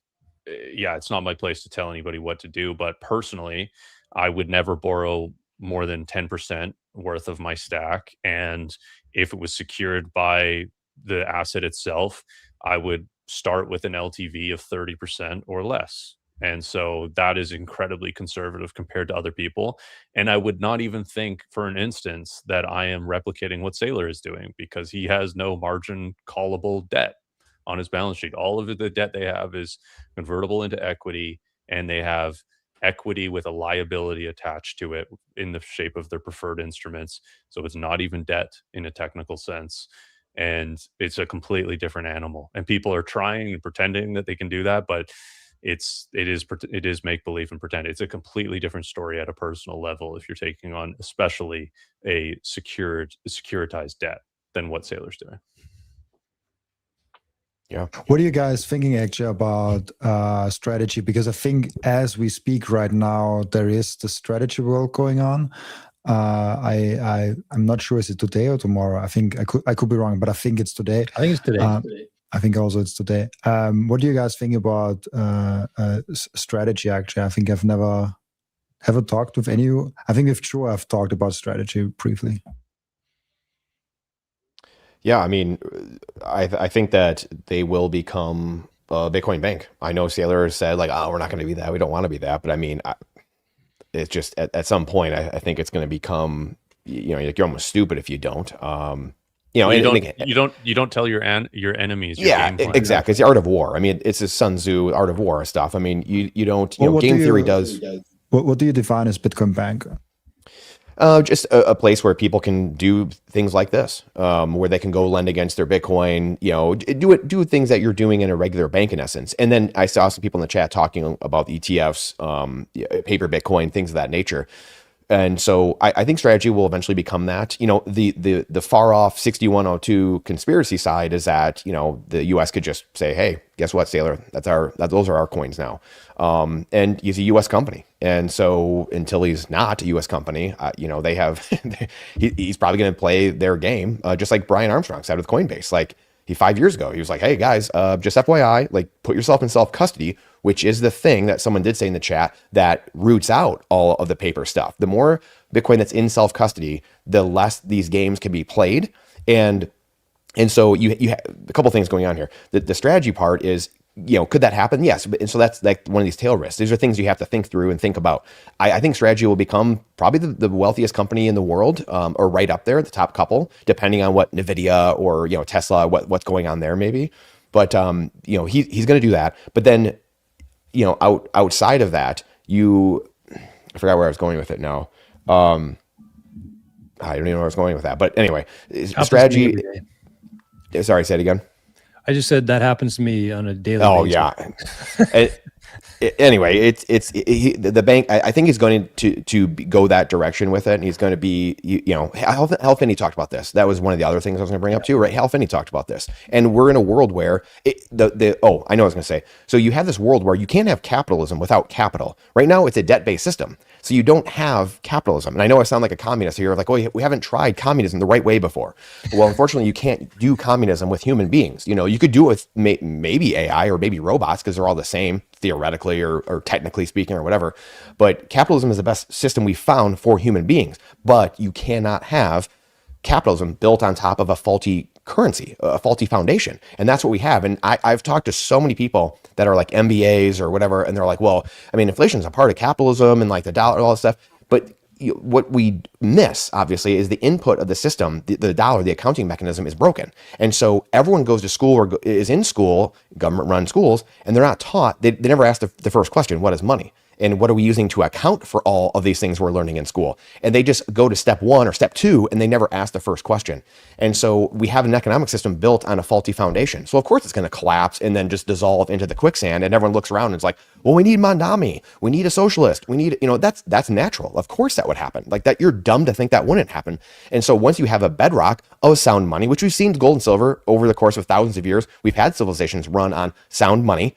yeah, it's not my place to tell anybody what to do, but personally, I would never borrow more than 10% worth of my stack. And if it was secured by the asset itself, I would start with an LTV of 30% or less. And so that is incredibly conservative compared to other people. And I would not even think for an instance that I am replicating what Saylor is doing, because he has no margin callable debt on his balance sheet. All of the debt they have is convertible into equity, and they have equity with a liability attached to it in the shape of their preferred instruments. So it's not even debt in a technical sense. And it's a completely different animal. And people are trying and pretending that they can do that, but it is make believe and pretend. It's a completely different story at a personal level if you're taking on especially a securitized debt than what Saylor's doing. Yeah. What are you guys thinking actually about strategy? Because I think as we speak right now, there is the strategy world going on. I'm not sure, is it today or tomorrow? I think I could be wrong, but I think it's today. I think it's today. I think also it's today. What do you guys think about strategy? Actually, I think I've never talked with any. I think with Joe I've talked about strategy briefly. Yeah, I mean, I think that they will become a Bitcoin bank. I know Saylor said like, oh, we're not going to be that. We don't want to be that. But I mean, it's just at some point, I think it's going to become, you're almost stupid if you don't. You don't tell your enemies. Your game plan. Exactly. It's the art of war. I mean, it's a Sun Tzu art of war stuff. I mean, you don't. Game theory does. What do you define as Bitcoin bank? Just a place where people can do things like this, where they can go lend against their Bitcoin, do things that you're doing in a regular bank in essence. And then I saw some people in the chat talking about ETFs, paper Bitcoin, things of that nature. And so I think strategy will eventually become that. The far off 6102 conspiracy side is that, the US could just say, hey, guess what, Saylor? Those are our coins now. And he's a US company. And so until he's not a US company, they have, he's probably going to play their game, just like Brian Armstrong said with Coinbase. Like 5 years ago, he was like, hey guys, just FYI, like put yourself in self-custody, which is the thing that someone did say in the chat that roots out all of the paper stuff. The more Bitcoin that's in self-custody, the less these games can be played. And so you have a couple things going on here. The strategy part is, could that happen? Yes. And so that's like one of these tail risks. These are things you have to think through and think about. I think strategy will become probably the wealthiest company in the world, or right up there, the top couple, depending on what NVIDIA or, Tesla, what's going on there maybe. But, he's going to do that. But then, outside of that, I forgot where I was going with it now. I don't even know where I was going with that. But anyway, strategy. Sorry, say it again. I just said that happens to me on a daily basis. Yeah. Anyway, the bank. I think he's going to go that direction with it, and he's going to be, Hal Finney talked about this. That was one of the other things I was going to bring up too, right? Hal Finney talked about this, and we're in a world where I know what I was going to say. So you have this world where you can't have capitalism without capital. Right now, it's a debt-based system, so you don't have capitalism. And I know I sound like a communist here, like, oh, we haven't tried communism the right way before. Well, unfortunately, you can't do communism with human beings. You could do it with maybe AI or maybe robots because they're all the same theoretically or technically speaking or whatever. But capitalism is the best system we've found for human beings. But you cannot have capitalism built on top of a faulty currency, a faulty foundation. And that's what we have. And I've talked to so many people that are like MBAs or whatever, and they're like, well, I mean, inflation is a part of capitalism and like the dollar and all that stuff. But what we miss, obviously, is the input of the system, the dollar, the accounting mechanism is broken. And so everyone goes to school or is in school, government-run schools, and they're not taught, they never ask the first question, what is money? And what are we using to account for all of these things we're learning in school? And they just go to step one or step two, and they never ask the first question. And so we have an economic system built on a faulty foundation. So of course it's going to collapse and then just dissolve into the quicksand. And everyone looks around and it's like, well, we need Mondami. We need a socialist. We need, that's natural. Of course that would happen. Like that, you're dumb to think that wouldn't happen. And so once you have a bedrock of sound money, which we've seen gold and silver over the course of thousands of years, we've had civilizations run on sound money.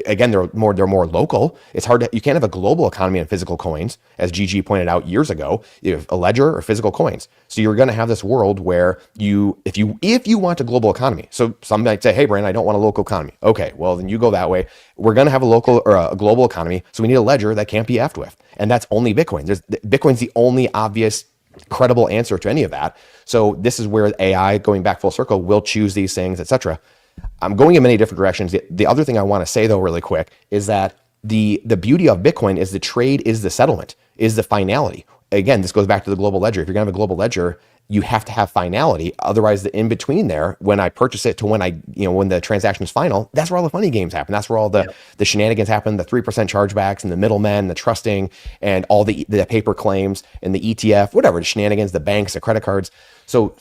Again, they're more local. It's hard you can't have a global economy on physical coins, as Gigi pointed out years ago. You have a ledger or physical coins. So you're going to have this world where if you want a global economy. So some might say, hey, Brian, I don't want a local economy. Okay, well then you go that way. We're going to have a local or a global economy. So we need a ledger that can't be effed with, and that's only Bitcoin. Bitcoin's the only obvious, credible answer to any of that. So this is where AI, going back full circle, will choose these things, etc. I'm going in many different directions. The other thing I want to say, though, really quick, is that the beauty of Bitcoin is the trade is the settlement, is the finality. Again, this goes back to the global ledger. If you're going to have a global ledger, you have to have finality. Otherwise, the in between there, when I purchase it to when when the transaction is final, that's where all the funny games happen. That's where all the shenanigans happen, the 3% chargebacks and the middlemen, the trusting, and all the paper claims and the ETF, whatever, the shenanigans, the banks, the credit cards. So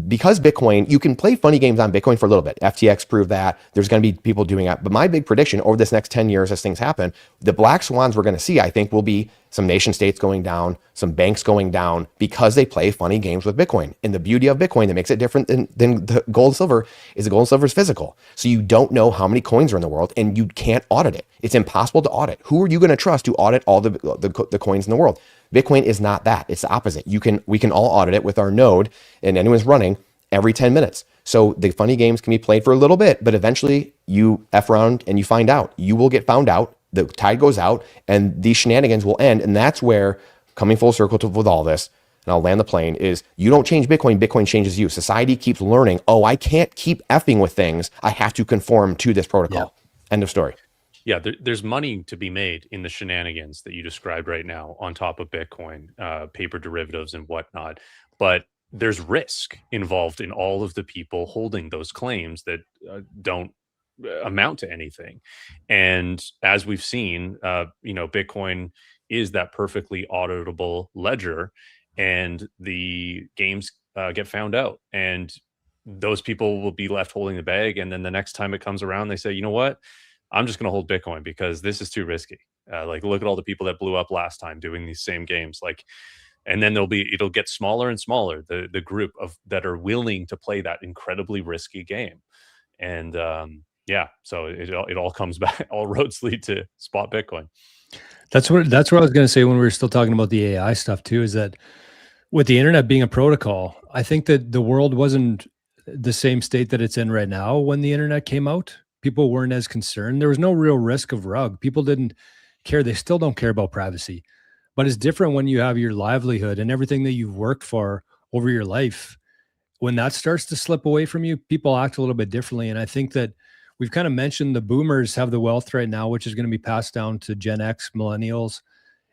because Bitcoin, you can play funny games on Bitcoin for a little bit. FTX proved that. There's going to be people doing that. But my big prediction over this next 10 years as things happen, the black swans we're going to see, I think, will be some nation states going down, some banks going down because they play funny games with Bitcoin. And the beauty of Bitcoin that makes it different than the gold and silver is the gold and silver is physical. So you don't know how many coins are in the world and you can't audit it. It's impossible to audit. Who are you going to trust to audit all the coins in the world? Bitcoin is not that. It's the opposite. We can all audit it with our node, and anyone's running every 10 minutes. So the funny games can be played for a little bit, but eventually you F around and you find out. You will get found out. The tide goes out and these shenanigans will end. And that's where, coming full circle with all this, and I'll land the plane, is you don't change Bitcoin, Bitcoin changes you. Society keeps learning, oh, I can't keep effing with things. I have to conform to this protocol. End of story. Yeah, there's money to be made in the shenanigans that you described right now on top of Bitcoin, paper derivatives and whatnot. But there's risk involved in all of the people holding those claims that don't amount to anything. And as we've seen, Bitcoin is that perfectly auditable ledger, and the games get found out, and those people will be left holding the bag. And then the next time it comes around, they say, you know what? I'm just going to hold Bitcoin because this is too risky. Look at all the people that blew up last time doing these same games. And then it'll get smaller and smaller, the group that are willing to play that incredibly risky game. And so it all comes back. All roads lead to spot Bitcoin. That's what I was going to say when we were still talking about the AI stuff too, is that with the internet being a protocol, I think that the world wasn't the same state that it's in right now when the internet came out. People weren't as concerned. There was no real risk of rug. People didn't care. They still don't care about privacy. But it's different when you have your livelihood and everything that you've worked for over your life. When that starts to slip away from you, people act a little bit differently. And I think that we've kind of mentioned the boomers have the wealth right now, which is going to be passed down to Gen X, millennials.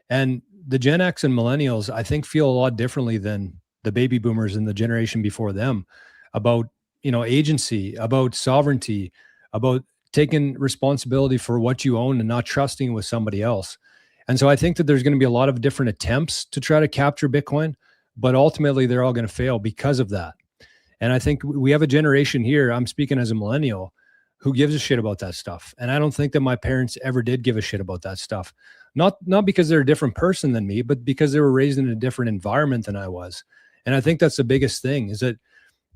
And the Gen X and millennials, I think, feel a lot differently than the baby boomers and the generation before them about, agency, about sovereignty, about taking responsibility for what you own and not trusting with somebody else. And so I think that there's going to be a lot of different attempts to try to capture Bitcoin, but ultimately they're all going to fail because of that. And I think we have a generation here, I'm speaking as a millennial, who gives a shit about that stuff. And I don't think that my parents ever did give a shit about that stuff. Not because they're a different person than me, but because they were raised in a different environment than I was. And I think that's the biggest thing, is that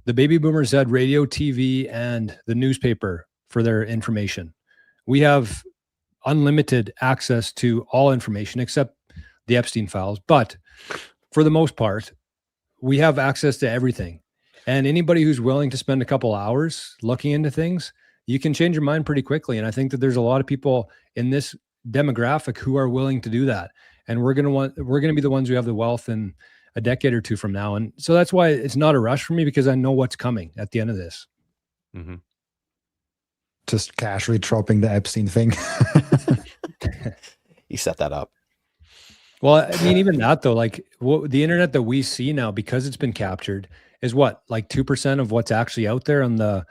the baby boomers had radio, TV, and the newspaper for their information. We have unlimited access to all information except the Epstein files. But for the most part, we have access to everything. And anybody who's willing to spend a couple hours looking into things, you can change your mind pretty quickly. And I think that there's a lot of people in this demographic who are willing to do that. And we're going to be the ones who have the wealth in a decade or two from now. And so that's why it's not a rush for me, because I know what's coming at the end of this. Mm-hmm. Just casually dropping the Epstein thing. He set that up. Well, I mean, even that though, the internet that we see now, because it's been captured, is what, 2% of what's actually out there on the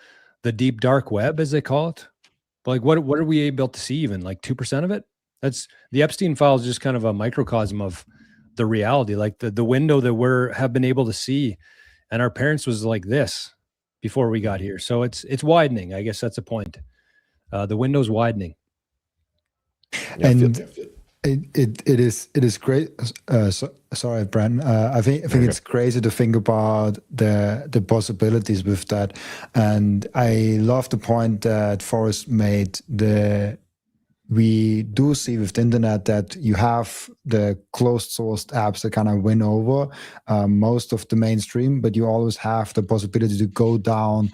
deep dark web, as they call it. But what are we able to see even? 2% of it? That's the Epstein file is just kind of a microcosm of the reality, the window that have been able to see. And our parents was like this before we got here. So it's widening. I guess that's the point. The window's widening. And it is great. Sorry, Brandon. I think it's crazy to think about the possibilities with that. And I love the point that Forrest made. We do see with the internet that you have the closed sourced apps that kind of win over most of the mainstream, but you always have the possibility to go down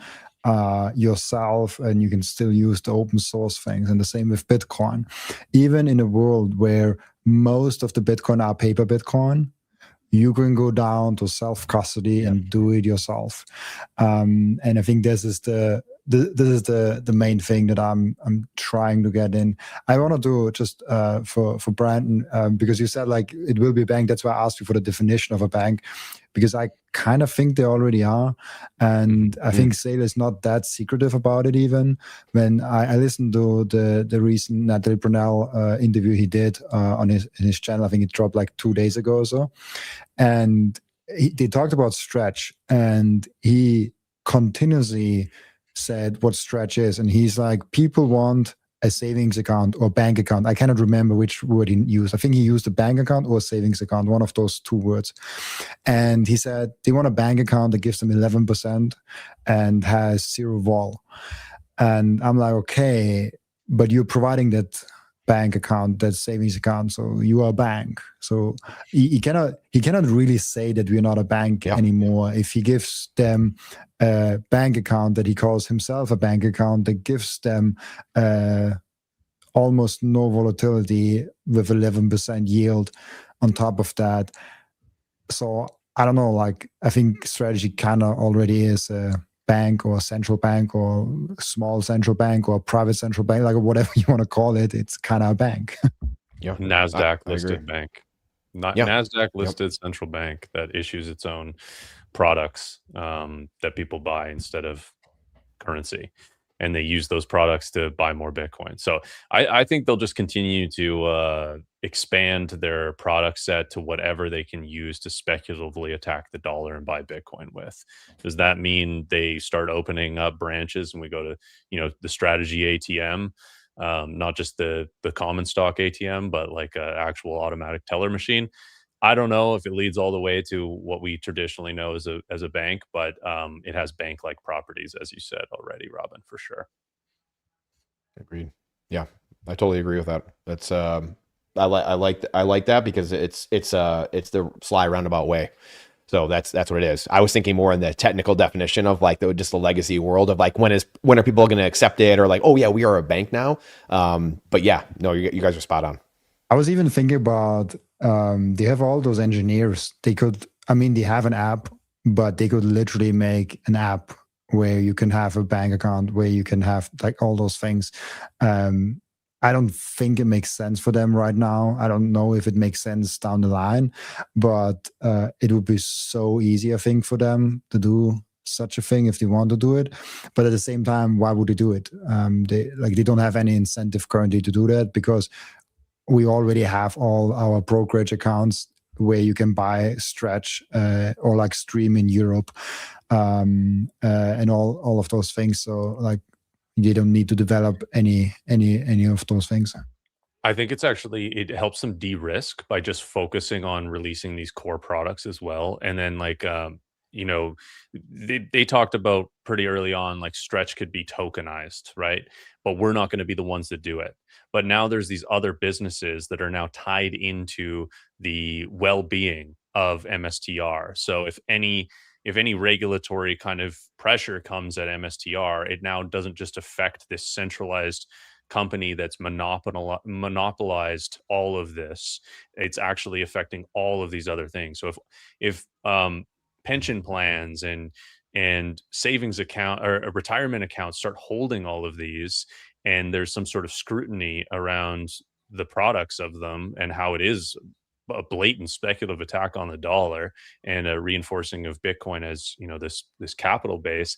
yourself, and you can still use the open source things. And the same with Bitcoin. Even in a world where most of the Bitcoin are paper Bitcoin, you can go down to self-custody and do it yourself. And I think this is the main thing that I'm trying to get in. I want to do just for Brandon, because you said it will be a bank. That's why I asked you for the definition of a bank, because I kind of think they already are. And I think Seyr is not that secretive about it. Even when I listened to the recent Natalie Brunell interview he did on his channel, I think it dropped 2 days ago or so. And they talked about Stretch, and he continuously said what Stretch is. And he's like, people want a savings account or bank account. I cannot remember which word he used. I think he used a bank account or a savings account, one of those two words. And he said they want a bank account that gives them 11% and has zero vol. And I'm like, okay, but you're providing that bank account, that savings account. So you are a bank. So he cannot really say that we're not a bank anymore. If he gives them a bank account that he calls himself a bank account, that gives them almost no volatility with 11% yield on top of that. So I don't know, like I think Strategy kind of already is a bank or a central bank or small central bank or private central bank, like whatever you want to call it. It's kind of a bank. Yeah, NASDAQ I listed agree. bank, not Yeah. NASDAQ listed central bank that issues its own products that people buy instead of currency, and they use those products to buy more Bitcoin. So I think they'll just continue to expand their product set to whatever they can use to speculatively attack the dollar and buy Bitcoin with. Does that mean they start opening up branches and we go to, the Strategy ATM, not just the common stock ATM, but like an actual automatic teller machine? I don't know if it leads all the way to what we traditionally know as a bank, but it has bank-like properties, as you said already, Robin, for sure. Agreed. Yeah, I totally agree with that. That's I like that because it's the sly roundabout way. So that's what it is. I was thinking more in the technical definition of like just the legacy world of like when are people going to accept it, or like, oh yeah, we are a bank now. But yeah, no, you guys are spot on. I was even thinking about they have all those engineers. They have an app, but they could literally make an app where you can have a bank account, where you can have like all those things. I don't think it makes sense for them right now. I don't know if it makes sense down the line, but it would be so easy, I think, for them to do such a thing if they want to do it. But at the same time, why would they do it? They don't have any incentive currently to do that, because we already have all our brokerage accounts where you can buy, stretch, or like stream in Europe, and all of those things. So like you don't need to develop any of those things. I think it helps them de-risk by just focusing on releasing these core products as well. And then like, they talked about pretty early on, like stretch could be tokenized, right? But we're not going to be the ones that do it. But now there's these other businesses that are now tied into the well-being of MSTR. So if any regulatory kind of pressure comes at MSTR, it now doesn't just affect this centralized company that's monopolized all of this. It's actually affecting all of these other things. So if pension plans and savings account or retirement accounts start holding all of these, and there's some sort of scrutiny around the products of them and how it is a blatant speculative attack on the dollar and a reinforcing of Bitcoin as this capital base,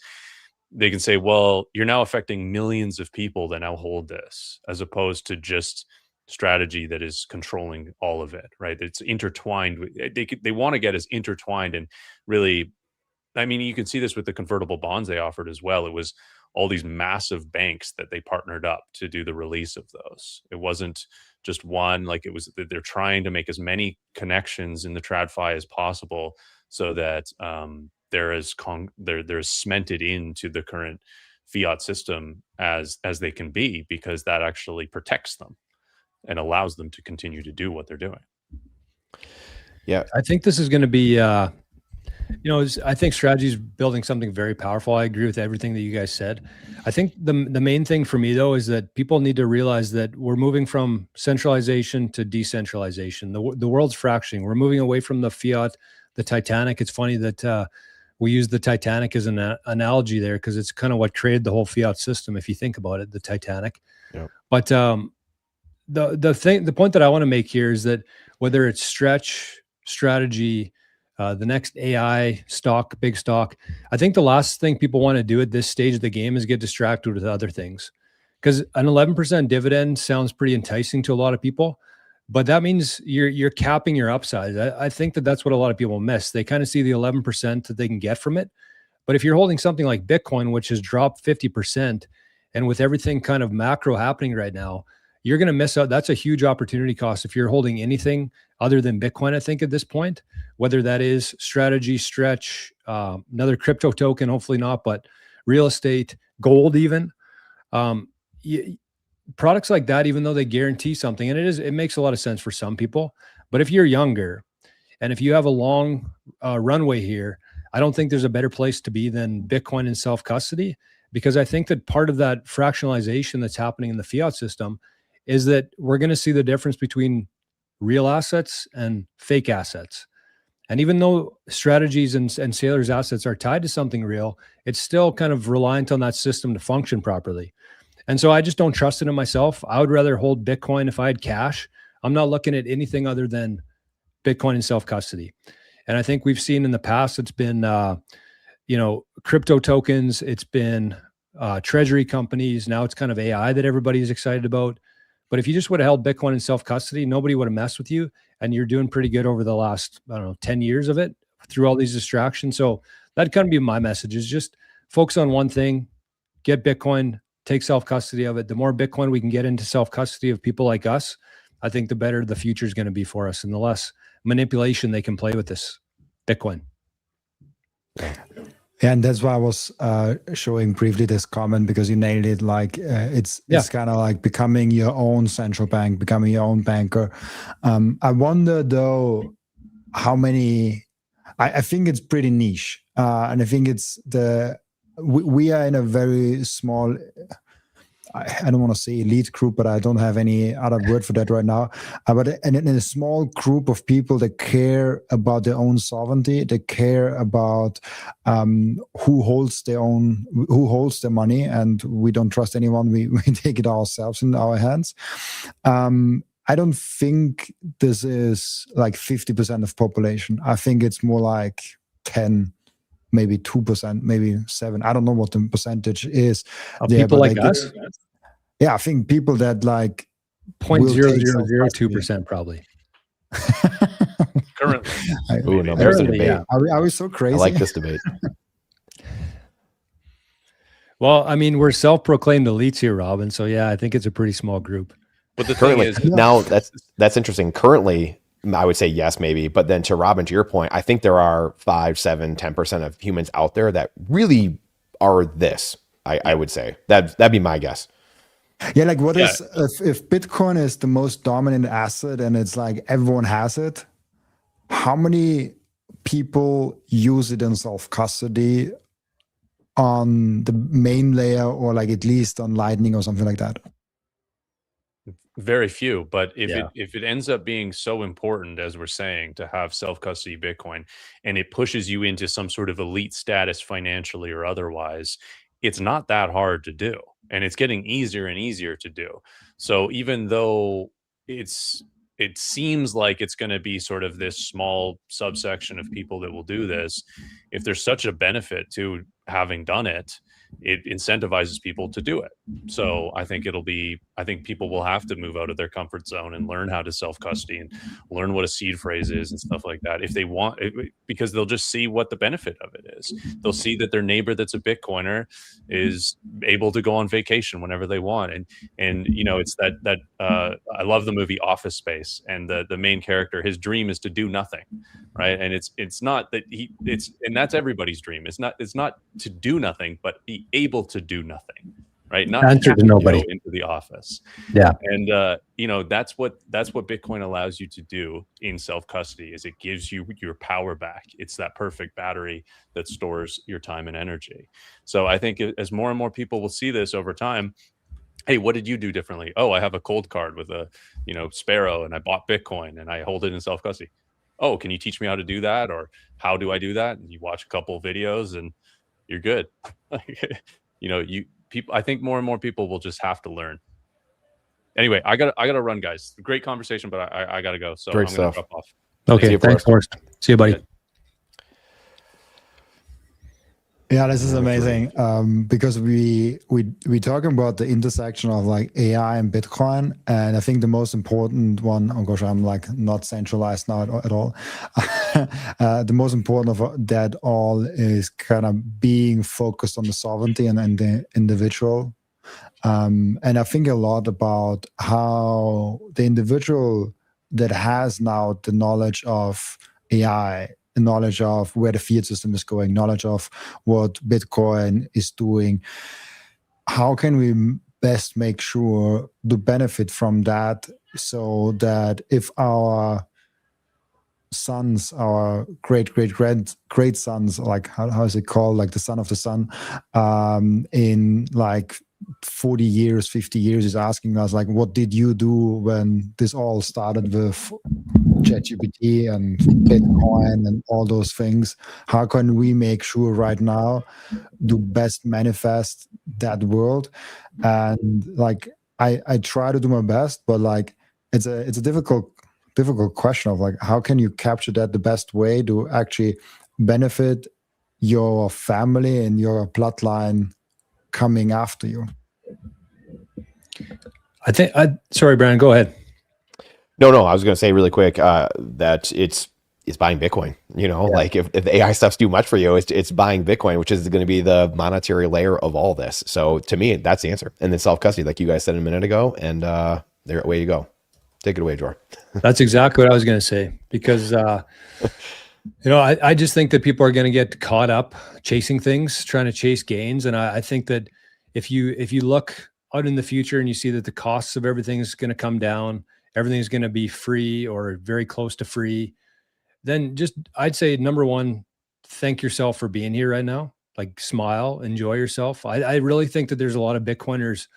they can say, well, you're now affecting millions of people that now hold this, as opposed to just Strategy that is controlling all of it, right? It's intertwined. They want to get as intertwined, and really, I mean, you can see this with the convertible bonds they offered as well. It was all these massive banks that they partnered up to do the release of those. It wasn't just one, like it was, they're trying to make as many connections in the TradFi as possible so that they're cemented into the current fiat system as they can be, because that actually protects them and allows them to continue to do what they're doing. Yeah. I think this is going to be, I think Strategy is building something very powerful. I agree with everything that you guys said. I think the main thing for me, though, is that people need to realize that we're moving from centralization to decentralization. The world's fracturing. We're moving away from the fiat, the Titanic. It's funny that we use the Titanic as an analogy there, because it's kind of what created the whole fiat system, if you think about it, the Titanic. Yeah. But the point that I want to make here is that whether it's Stretch, Strategy, the next AI stock, big stock, I think the last thing people want to do at this stage of the game is get distracted with other things, because an 11% dividend sounds pretty enticing to a lot of people, but that means you're capping your upside. I think that's what a lot of people miss. They kind of see the 11% that they can get from it, but if you're holding something like Bitcoin, which has dropped 50%, and with everything kind of macro happening right now, you're going to miss out. That's a huge opportunity cost if you're holding anything other than Bitcoin, I think, at this point, whether that is Strategy, Stretch, another crypto token, hopefully not, but real estate, gold even. products like that, even though they guarantee something, and it makes a lot of sense for some people, but if you're younger and if you have a long runway here, I don't think there's a better place to be than Bitcoin and self-custody, because I think that part of that fractionalization that's happening in the fiat system is that we're going to see the difference between real assets and fake assets. And even though strategies and Saylor's assets are tied to something real, it's still kind of reliant on that system to function properly. And so I just don't trust it in myself. I would rather hold Bitcoin if I had cash. I'm not looking at anything other than Bitcoin and self-custody. And I think we've seen in the past, it's been, crypto tokens, it's been treasury companies. Now it's kind of AI that everybody's excited about. But if you just would have held Bitcoin in self-custody, nobody would have messed with you. And you're doing pretty good over the last, 10 years of it through all these distractions. So that'd kind of be my message, is just focus on one thing, get Bitcoin, take self-custody of it. The more Bitcoin we can get into self-custody of people like us, I think the better the future is going to be for us, and the less manipulation they can play with this Bitcoin. Yeah, and that's why I was showing briefly this comment, because you nailed it. Like it's kind of like becoming your own central bank, becoming your own banker. I wonder though how many. I think it's pretty niche, and I think it's we are in a very small. I don't want to say elite group, but I don't have any other word for that right now. But in a small group of people that care about their own sovereignty, they care about who holds their money, and we don't trust anyone. We take it ourselves in our hands. I don't think this is like 50% of population. I think it's more like 10. Maybe 2%, maybe 7%. I don't know what the percentage is. People like us? Yeah, I think people that like 0.0002% probably. Currently. There's a debate. Yeah. Are we so crazy? I like this debate. Well, I mean, we're self-proclaimed elites here, Robin. So yeah, I think it's a pretty small group. But the thing is, now that's interesting. Currently, I would say yes, maybe. But then to Robin, to your point, I think there are 5, 7, 10% of humans out there that really are this. I would say that'd be my guess. Yeah, like what is if Bitcoin is the most dominant asset and it's like everyone has it, how many people use it in self-custody on the main layer, or like at least on Lightning or something like that? Very few. But if it ends up being so important, as we're saying, to have self-custody Bitcoin, and it pushes you into some sort of elite status financially or otherwise, it's not that hard to do, and it's getting easier and easier to do. So even though it seems like it's going to be sort of this small subsection of people that will do this, if there's such a benefit to having done it, it incentivizes people to do it. So I think people will have to move out of their comfort zone and learn how to self-custody and learn what a seed phrase is and stuff like that, if they want, because they'll just see what the benefit of it is. They'll see that their neighbor that's a Bitcoiner is able to go on vacation whenever they want. And it's that I love the movie Office Space, and the main character, his dream is to do nothing, right? And it's not that and that's everybody's dream. It's not to do nothing, but be able to do nothing, right? Not answer to nobody, go into the office. Yeah. And that's what Bitcoin allows you to do in self-custody, is it gives you your power back. It's that perfect battery that stores your time and energy. So I think as more and more people will see this over time, hey, what did you do differently? Oh, I have a cold card with a Sparrow, and I bought Bitcoin and I hold it in self-custody. Oh, can you teach me how to do that? Or how do I do that? And you watch a couple of videos and you're good. I think more and more people will just have to learn. Anyway, I gotta run, guys. Great conversation, but I gotta go. So Great I'm gonna stuff. drop off. Okay, thanks, Forrest. See you, buddy. Yeah, this is amazing, because we talking about the intersection of like AI and Bitcoin, and I think the most important one. Oh gosh, I'm like not centralized now at all. The most important of that all is kind of being focused on the sovereignty and the individual, and I think a lot about how the individual that has now the knowledge of AI, knowledge of where the fiat system is going, knowledge of what Bitcoin is doing. How can we best make sure to benefit from that, so that if our sons, our great sons, like how is it called, like the son of the sun, in like 40 years, 50 years, is asking us like, what did you do when this all started with ChatGPT and Bitcoin and all those things? How can we make sure right now to best manifest that world? And like I try to do my best, but like it's a difficult question of like, how can you capture that the best way to actually benefit your family and your bloodline coming after you? Sorry, Brandon, go ahead. No, I was going to say really quick that it's buying Bitcoin. Like if the AI stuff's too much for you, it's buying Bitcoin, which is going to be the monetary layer of all this. So to me, that's the answer. And then self-custody, like you guys said a minute ago, and there, away you go. Take it away, Jor. That's exactly what I was going to say, because I just think that people are going to get caught up chasing things, trying to chase gains. And I think that if you look out in the future and you see that the costs of everything is going to come down, everything is going to be free or very close to free, then I'd say, number one, thank yourself for being here right now. Like, smile, enjoy yourself. I really think that there's a lot of Bitcoiners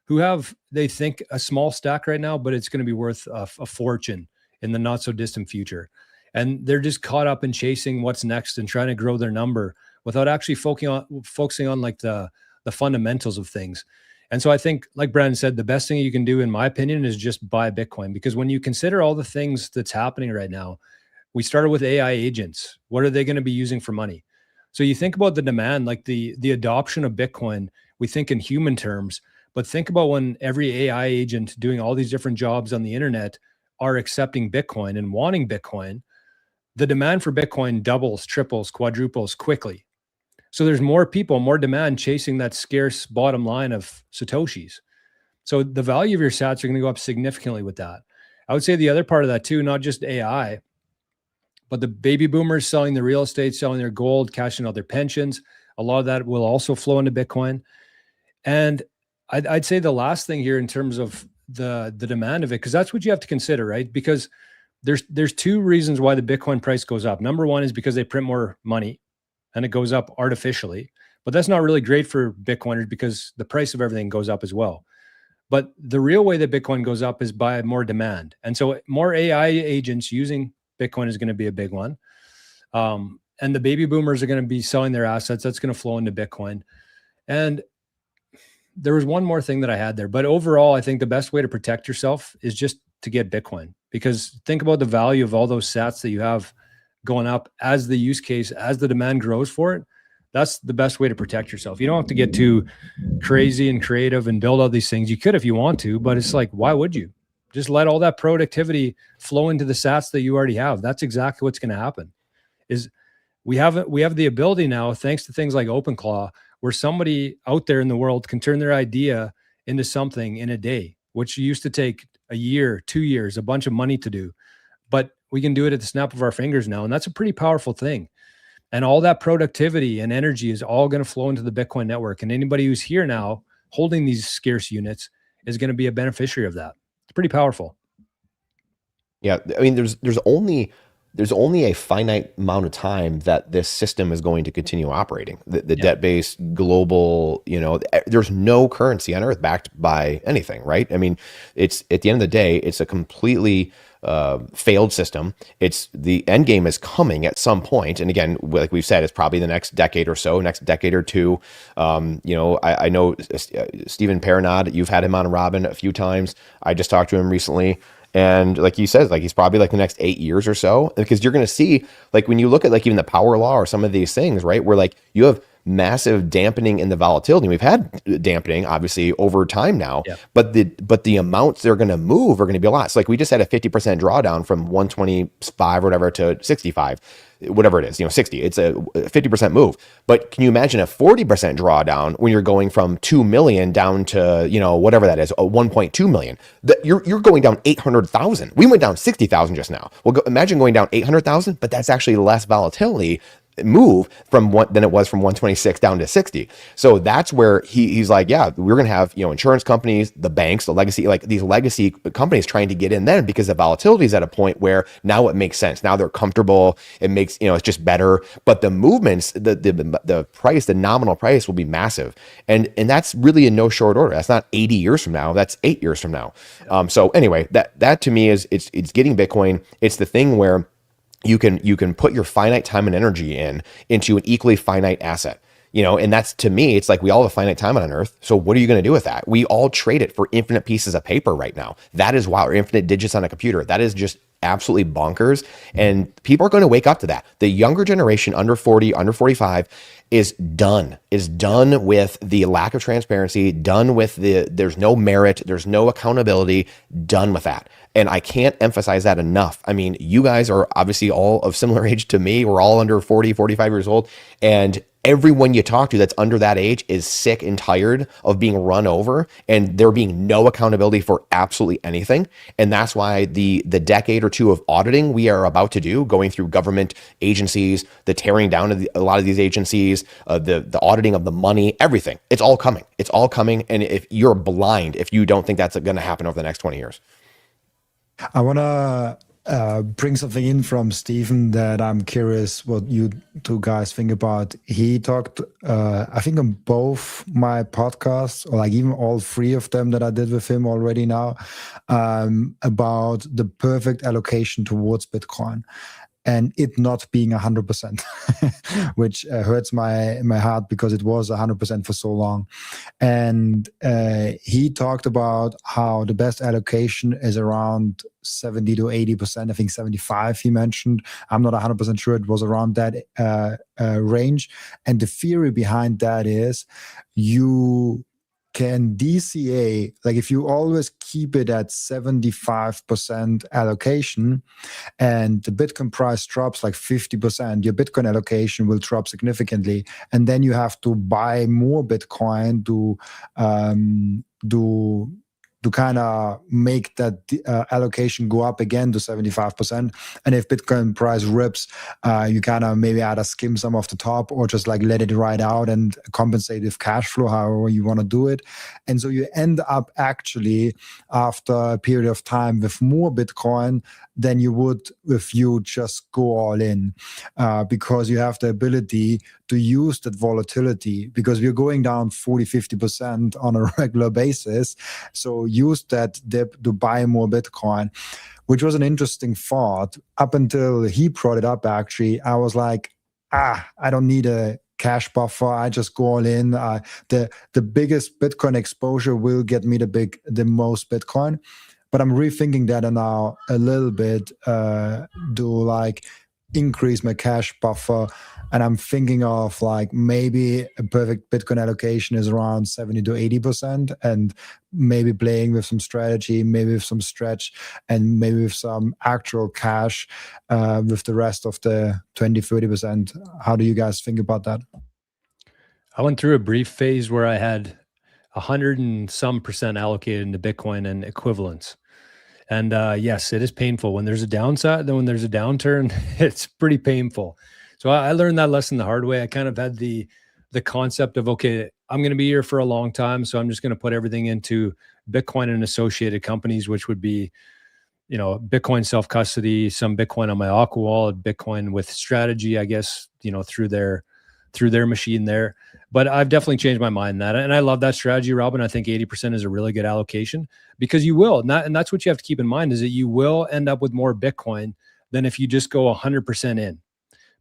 who they think a small stack right now, but it's going to be worth a fortune in the not so distant future. And they're just caught up in chasing what's next and trying to grow their number without actually focusing on like the fundamentals of things. And so I think, like Brandon said, the best thing you can do, in my opinion, is just buy Bitcoin, because when you consider all the things that's happening right now, we started with AI agents. What are they going to be using for money? So you think about the demand, like the adoption of Bitcoin, we think in human terms, but think about when every AI agent doing all these different jobs on the internet are accepting Bitcoin and wanting Bitcoin, the demand for Bitcoin doubles, triples, quadruples quickly. So there's more people, more demand chasing that scarce bottom line of Satoshis. So the value of your sats are going to go up significantly with that. I would say the other part of that too, not just AI, but the baby boomers selling their real estate, selling their gold, cashing out their pensions. A lot of that will also flow into Bitcoin. And I'd say the last thing here in terms of the demand of it, because that's what you have to consider, right? Because there's two reasons why the Bitcoin price goes up. Number one is because they print more money and it goes up artificially, but that's not really great for Bitcoiners because the price of everything goes up as well. But the real way that Bitcoin goes up is by more demand. And so more AI agents using Bitcoin is going to be a big one. And the baby boomers are going to be selling their assets. That's going to flow into Bitcoin. And there was one more thing that I had there, but overall, I think the best way to protect yourself is just to get Bitcoin, because think about the value of all those sats that you have going up as the use case, as the demand grows for it. That's the best way to protect yourself. You don't have to get too crazy and creative and build all these things. You could if you want to, but it's like, why would you? Just let all that productivity flow into the sats that you already have. That's exactly what's going to happen. Is we have the ability now, thanks to things like OpenClaw, where somebody out there in the world can turn their idea into something in a day, which used to take a year, 2 years, a bunch of money to do. But we can do it at the snap of our fingers now. And that's a pretty powerful thing. And all that productivity and energy is all going to flow into the Bitcoin network. And anybody who's here now holding these scarce units is going to be a beneficiary of that. It's pretty powerful. Yeah. I mean, there's only a finite amount of time that this system is going to continue operating. The debt-based global, there's no currency on earth backed by anything, right? I mean, it's at the end of the day, it's a completely failed system. It's the end game is coming at some point. And again, like we've said, it's probably the next decade or so, next decade or two. I know Stephen Paranod, you've had him on, Robin, a few times. I just talked to him recently. And like he says, like he's probably like the next 8 years or so, because you're going to see, like when you look at like even the power law or some of these things, right, where like you have massive dampening in the volatility. We've had dampening obviously over time now, but the amounts they're going to move are going to be a lot. So like we just had a 50% drawdown from 125 or whatever to 65. Whatever it is, 60, it's a 50% move. But can you imagine a 40% drawdown when you're going from 2 million down to, whatever that is, 1.2 million? You're going down 800,000. We went down 60,000 just now. Well, imagine going down 800,000, but that's actually less volatility move from than it was from 126 down to 60. So that's where he's like, yeah, we're going to have, insurance companies, the banks, the legacy, like these legacy companies trying to get in then, because the volatility is at a point where now it makes sense. Now they're comfortable. It makes, it's just better. But the movements, the price, the nominal price will be massive. And that's really in no short order. That's not 80 years from now. That's 8 years from now. So anyway, that to me is, it's getting Bitcoin. It's the thing where you can put your finite time and energy into an equally finite asset, and that's, to me, it's like we all have a finite time on Earth. So what are you going to do with that? We all trade it for infinite pieces of paper right now. That is wow, or infinite digits on a computer. That is just absolutely bonkers. And people are going to wake up to that. The younger generation, under 40, under 45, is done with the lack of transparency, done with there's no merit, there's no accountability, done with that. And I can't emphasize that enough. I mean, you guys are obviously all of similar age to me. We're all under 40, 45 years old. And everyone you talk to that's under that age is sick and tired of being run over and there being no accountability for absolutely anything. And that's why the decade or two of auditing we are about to do, going through government agencies, the tearing down of a lot of these agencies, the auditing of the money, everything, it's all coming. It's all coming. And if you're blind, if you don't think that's going to happen over the next 20 years. I want to bring something in from Stephen that I'm curious what you two guys think about. He talked, I think, on both my podcasts, or like even all three of them that I did with him already now, about the perfect allocation towards Bitcoin and it not being 100%, which hurts my heart because it was 100% for so long. And he talked about how the best allocation is around 70 to 80%. I think 75 he mentioned. I'm not 100% sure. It was around that range. And the theory behind that is you can DCA, like if you always keep it at 75% allocation and the Bitcoin price drops like 50%, your Bitcoin allocation will drop significantly. And then you have to buy more Bitcoin to kind of make that allocation go up again to 75%. And if Bitcoin price rips, you kind of maybe either skim some off the top or just like let it ride out and compensate with cash flow, however you want to do it. And so you end up actually after a period of time with more Bitcoin than you would if you just go all in, because you have the ability to use that volatility, because we're going down 40, 50% on a regular basis. So use that dip to buy more Bitcoin, which was an interesting thought. Up until he brought it up, actually, I was like, I don't need a cash buffer. I just go all in. The biggest Bitcoin exposure will get me the most Bitcoin. But I'm rethinking that now a little bit to like increase my cash buffer. And I'm thinking of like maybe a perfect Bitcoin allocation is around 70 to 80%, and maybe playing with some strategy, maybe with some stretch, and maybe with some actual cash with the rest of the 20, 30%. How do you guys think about that? I went through a brief phase where I had 100 and some percent allocated into Bitcoin and equivalents. And yes, it is painful when there's a downside. Then when there's a downturn, it's pretty painful. So I learned that lesson the hard way. I kind of had the concept of, okay, I'm going to be here for a long time, so I'm just going to put everything into Bitcoin and associated companies, which would be, Bitcoin self-custody, some Bitcoin on my Aqua wallet, Bitcoin with strategy, I guess, through their machine there. But I've definitely changed my mind on that. And I love that strategy, Robin. I think 80% is a really good allocation, because you will, and that's what you have to keep in mind, is that you will end up with more Bitcoin than if you just go 100% in.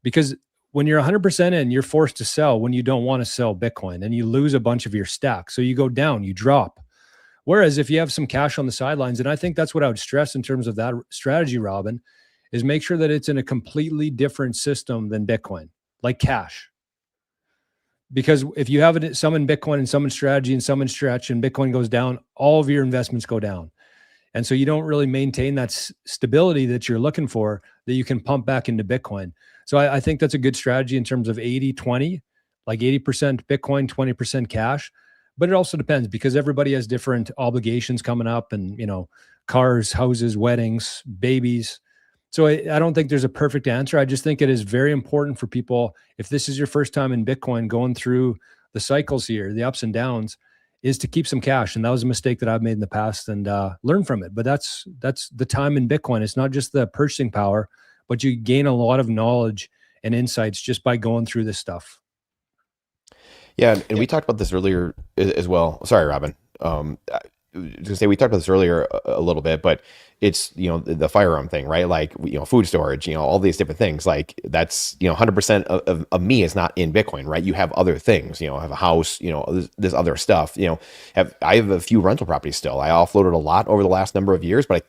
Because when you're 100% in, you're forced to sell when you don't want to sell Bitcoin, and you lose a bunch of your stack. So you go down, you drop. Whereas if you have some cash on the sidelines, and I think that's what I would stress in terms of that strategy, Robin, is make sure that it's in a completely different system than Bitcoin, like cash. Because if you have some in Bitcoin and some in strategy and some in stretch, and Bitcoin goes down, all of your investments go down. And so you don't really maintain that stability that you're looking for, that you can pump back into Bitcoin. So I think that's a good strategy in terms of 80-20, like 80% Bitcoin, 20% cash. But it also depends, because everybody has different obligations coming up, and, cars, houses, weddings, babies. So I don't think there's a perfect answer. I just think it is very important for people, if this is your first time in Bitcoin, going through the cycles here, the ups and downs, is to keep some cash. And that was a mistake that I've made in the past, and learn from it. But that's the time in Bitcoin. It's not just the purchasing power, but you gain a lot of knowledge and insights just by going through this stuff. Yeah, and we talked about this earlier as well. Sorry, Robin. To say we talked about this earlier a little bit, but it's, the firearm thing, right? Like, food storage, all these different things. Like, that's, 100% of me is not in Bitcoin, right? You have other things, I have a house, this other stuff, I have a few rental properties still. I offloaded a lot over the last number of years, but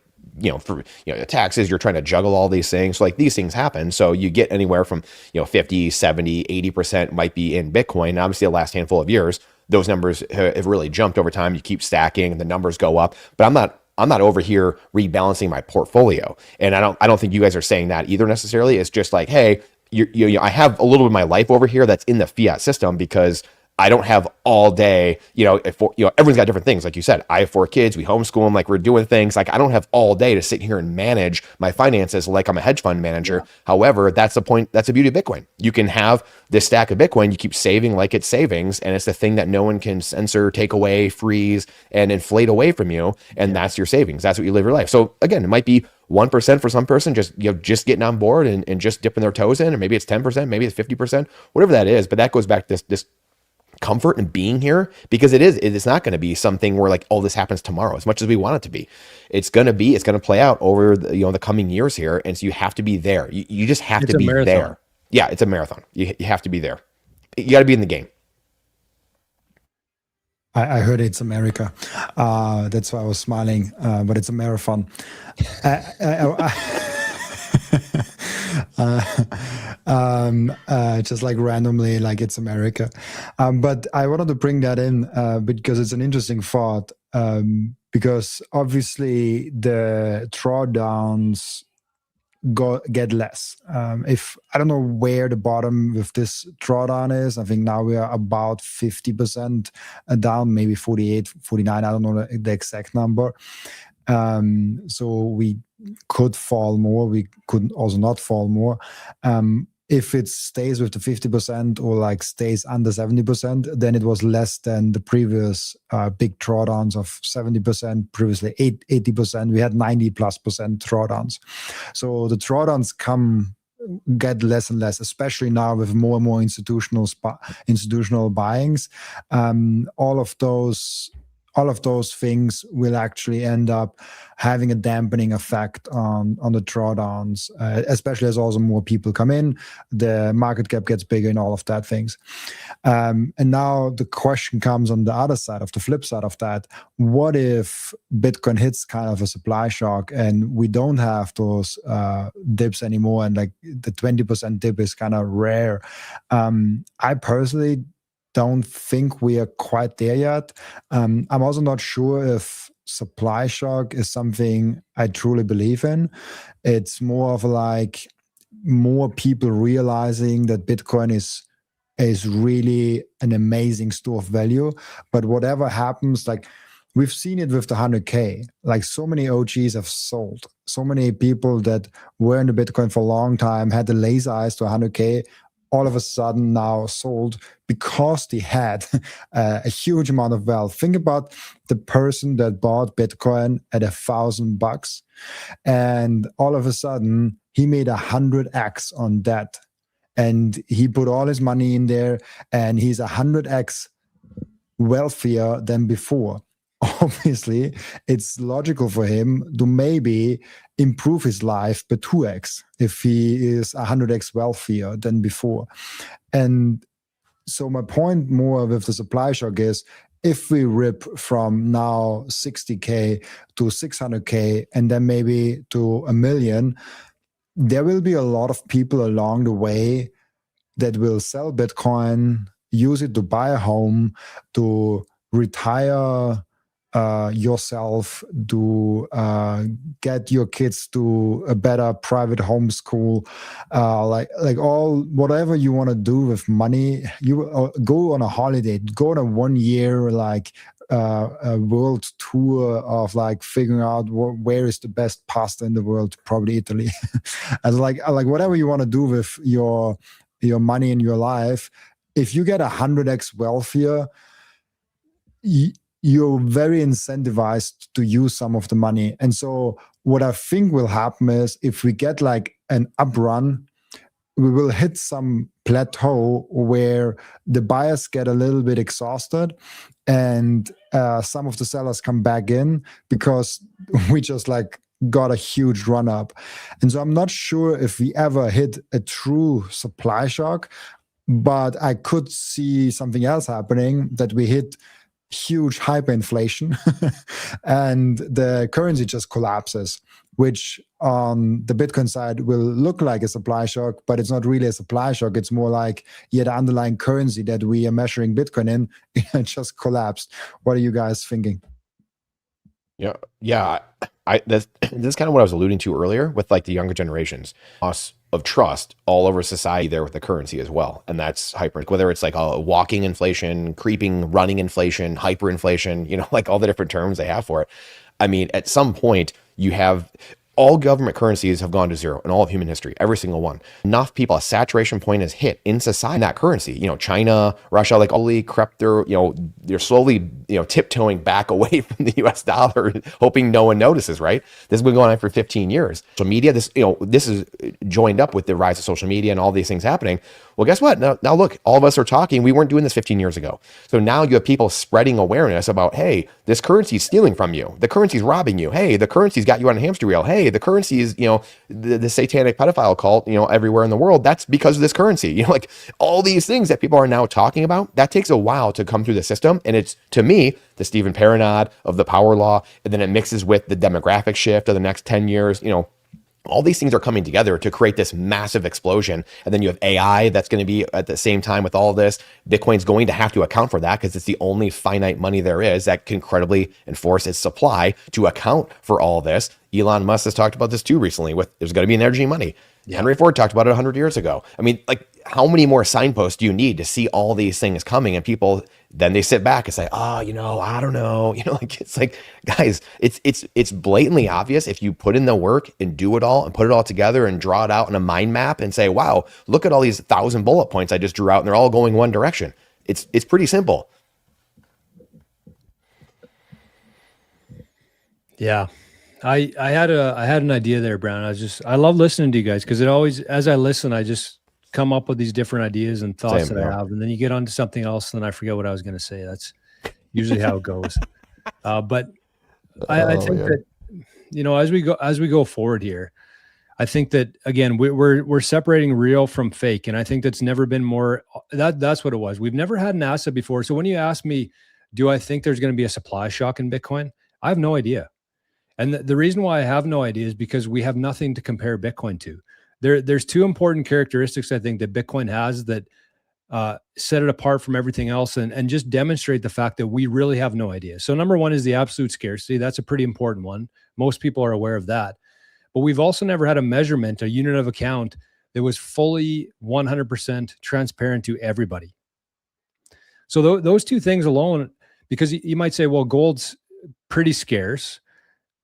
for taxes, you're trying to juggle all these things. So like, these things happen. So you get anywhere from, 50, 70, 80% might be in Bitcoin. And obviously the last handful of years, those numbers have really jumped over time. You keep stacking and the numbers go up, but I'm not over here rebalancing my portfolio. And I don't think you guys are saying that either necessarily. It's just like, hey, I have a little bit of my life over here that's in the fiat system because I don't have all day, everyone's got different things. Like you said, I have 4 kids, we homeschool them, like we're doing things. Like, I don't have all day to sit here and manage my finances like I'm a hedge fund manager. Yeah. However, that's the point. That's the beauty of Bitcoin. You can have this stack of Bitcoin, you keep saving like it's savings, and it's the thing that no one can censor, take away, freeze, and inflate away from you. And that's your savings. That's what you live your life. So again, it might be 1% for some person, just getting on board and just dipping their toes in, or maybe it's 10%, maybe it's 50%, whatever that is. But that goes back to this comfort in being here, because it's not going to be something where like, oh, this happens tomorrow, as much as we want it to be. It's going to play out over the coming years here. And so you have to be there. You just have to be there. Yeah. It's a marathon. You have to be there. You got to be in the game. I heard it's America. That's why I was smiling, but it's a marathon. Just like randomly, like it's America. But I wanted to bring that in because it's an interesting thought, because obviously the drawdowns get less. If I don't know where the bottom with this drawdown is, I think now we are about 50% down, maybe 48, 49. I don't know the exact number. So we could fall more. We could also not fall more. If it stays with the 50% or like stays under 70%, then it was less than the previous big drawdowns of 70%, previously 80%. We had 90+% drawdowns. So the drawdowns get less and less, especially now with more and more institutional buyings. All of those things will actually end up having a dampening effect on the drawdowns, especially as also more people come in, the market cap gets bigger and all of that things. And now the question comes on the other side, of the flip side of that. What if Bitcoin hits kind of a supply shock and we don't have those dips anymore, and like the 20% dip is kind of rare? I personally don't think we are quite there yet. I'm also not sure if supply shock is something I truly believe in. It's more of like more people realizing that Bitcoin is really an amazing store of value. But whatever happens, like we've seen it with the 100K, like so many OGs have sold. So many people that were in the Bitcoin for a long time had the laser eyes to 100K, all of a sudden now sold because they had a huge amount of wealth. Think about the person that bought Bitcoin at $1,000 and all of a sudden he made 100x on that. And he put all his money in there and he's 100x wealthier than before. Obviously, it's logical for him to maybe improve his life by 2x if he is 100x wealthier than before. And so my point more with the supply shock is, if we rip from now 60K to 600K and then maybe to 1 million, there will be a lot of people along the way that will sell Bitcoin, use it to buy a home, to retire yourself, to get your kids to a better private homeschool, like all whatever you want to do with money. You go on a holiday, go on a 1 year like a world tour of like figuring out where is the best pasta in the world, probably Italy. As like whatever you want to do with your money in your life, if you get 100x wealthier, you're very incentivized to use some of the money. And so what I think will happen is if we get like an uprun, we will hit some plateau where the buyers get a little bit exhausted and some of the sellers come back in because we just like got a huge run up. And so I'm not sure if we ever hit a true supply shock, but I could see something else happening, that we hit huge hyperinflation and the currency just collapses, which on the Bitcoin side will look like a supply shock, but it's not really a supply shock. It's more like, yeah, the underlying currency that we are measuring Bitcoin in, it just collapsed. What are you guys thinking? Yeah. This is kind of what I was alluding to earlier with like the younger generations. Loss of trust all over society there with the currency as well. And that's whether it's like a walking inflation, creeping, running inflation, hyperinflation, you know, like all the different terms they have for it. I mean, at some point you have all government currencies have gone to zero in all of human history, every single one. Enough people, a saturation point is hit in society, in that currency, you know, China, Russia, like all the crypto, you know, they're slowly, you know, tiptoeing back away from the US dollar, hoping no one notices, right? This has been going on for 15 years. So media, this, you know, this is joined up with the rise of social media and all these things happening. Well, guess what? Now look, all of us are talking. We weren't doing this 15 years ago. So now you have people spreading awareness about, hey, this currency is stealing from you. The currency is robbing you. Hey, the currency's got you on a hamster wheel. Hey, the currency is, you know, the satanic pedophile cult, you know, everywhere in the world. That's because of this currency. You know, like all these things that people are now talking about, that takes a while to come through the system. And it's, to me, the Stephen Paranod of the power law. And then it mixes with the demographic shift of the next 10 years, you know. All these things are coming together to create this massive explosion. And then you have AI that's going to be at the same time with all of this. Bitcoin's going to have to account for that because it's the only finite money there is that can credibly enforce its supply to account for all this. Elon Musk has talked about this too recently with there's going to be an energy money. Henry Ford talked about it 100 years ago. I mean, like, how many more signposts do you need to see all these things coming? And people, then they sit back and say, oh, you know, I don't know. You know, like, it's like, guys, it's blatantly obvious if you put in the work and do it all and put it all together and draw it out in a mind map and say, wow, look at all these 1,000 bullet points I just drew out and they're all going one direction. It's pretty simple. Yeah. I had an idea there, Brown. I love listening to you guys because it always, as I listen, I just come up with these different ideas and thoughts that I have, and then you get onto something else, and then I forget what I was going to say. That's usually how it goes. But I think that, you know, as we go forward here, I think that again we're separating real from fake, and I think that's never been more. That's what it was. We've never had an asset before. So when you ask me, do I think there's going to be a supply shock in Bitcoin? I have no idea. And the reason why I have no idea is because we have nothing to compare Bitcoin to. There's two important characteristics I think that Bitcoin has that set it apart from everything else and just demonstrate the fact that we really have no idea. So number one is the absolute scarcity. That's a pretty important one. Most people are aware of that. But we've also never had a measurement, a unit of account that was fully 100% transparent to everybody. So those two things alone, because you might say, well, gold's pretty scarce,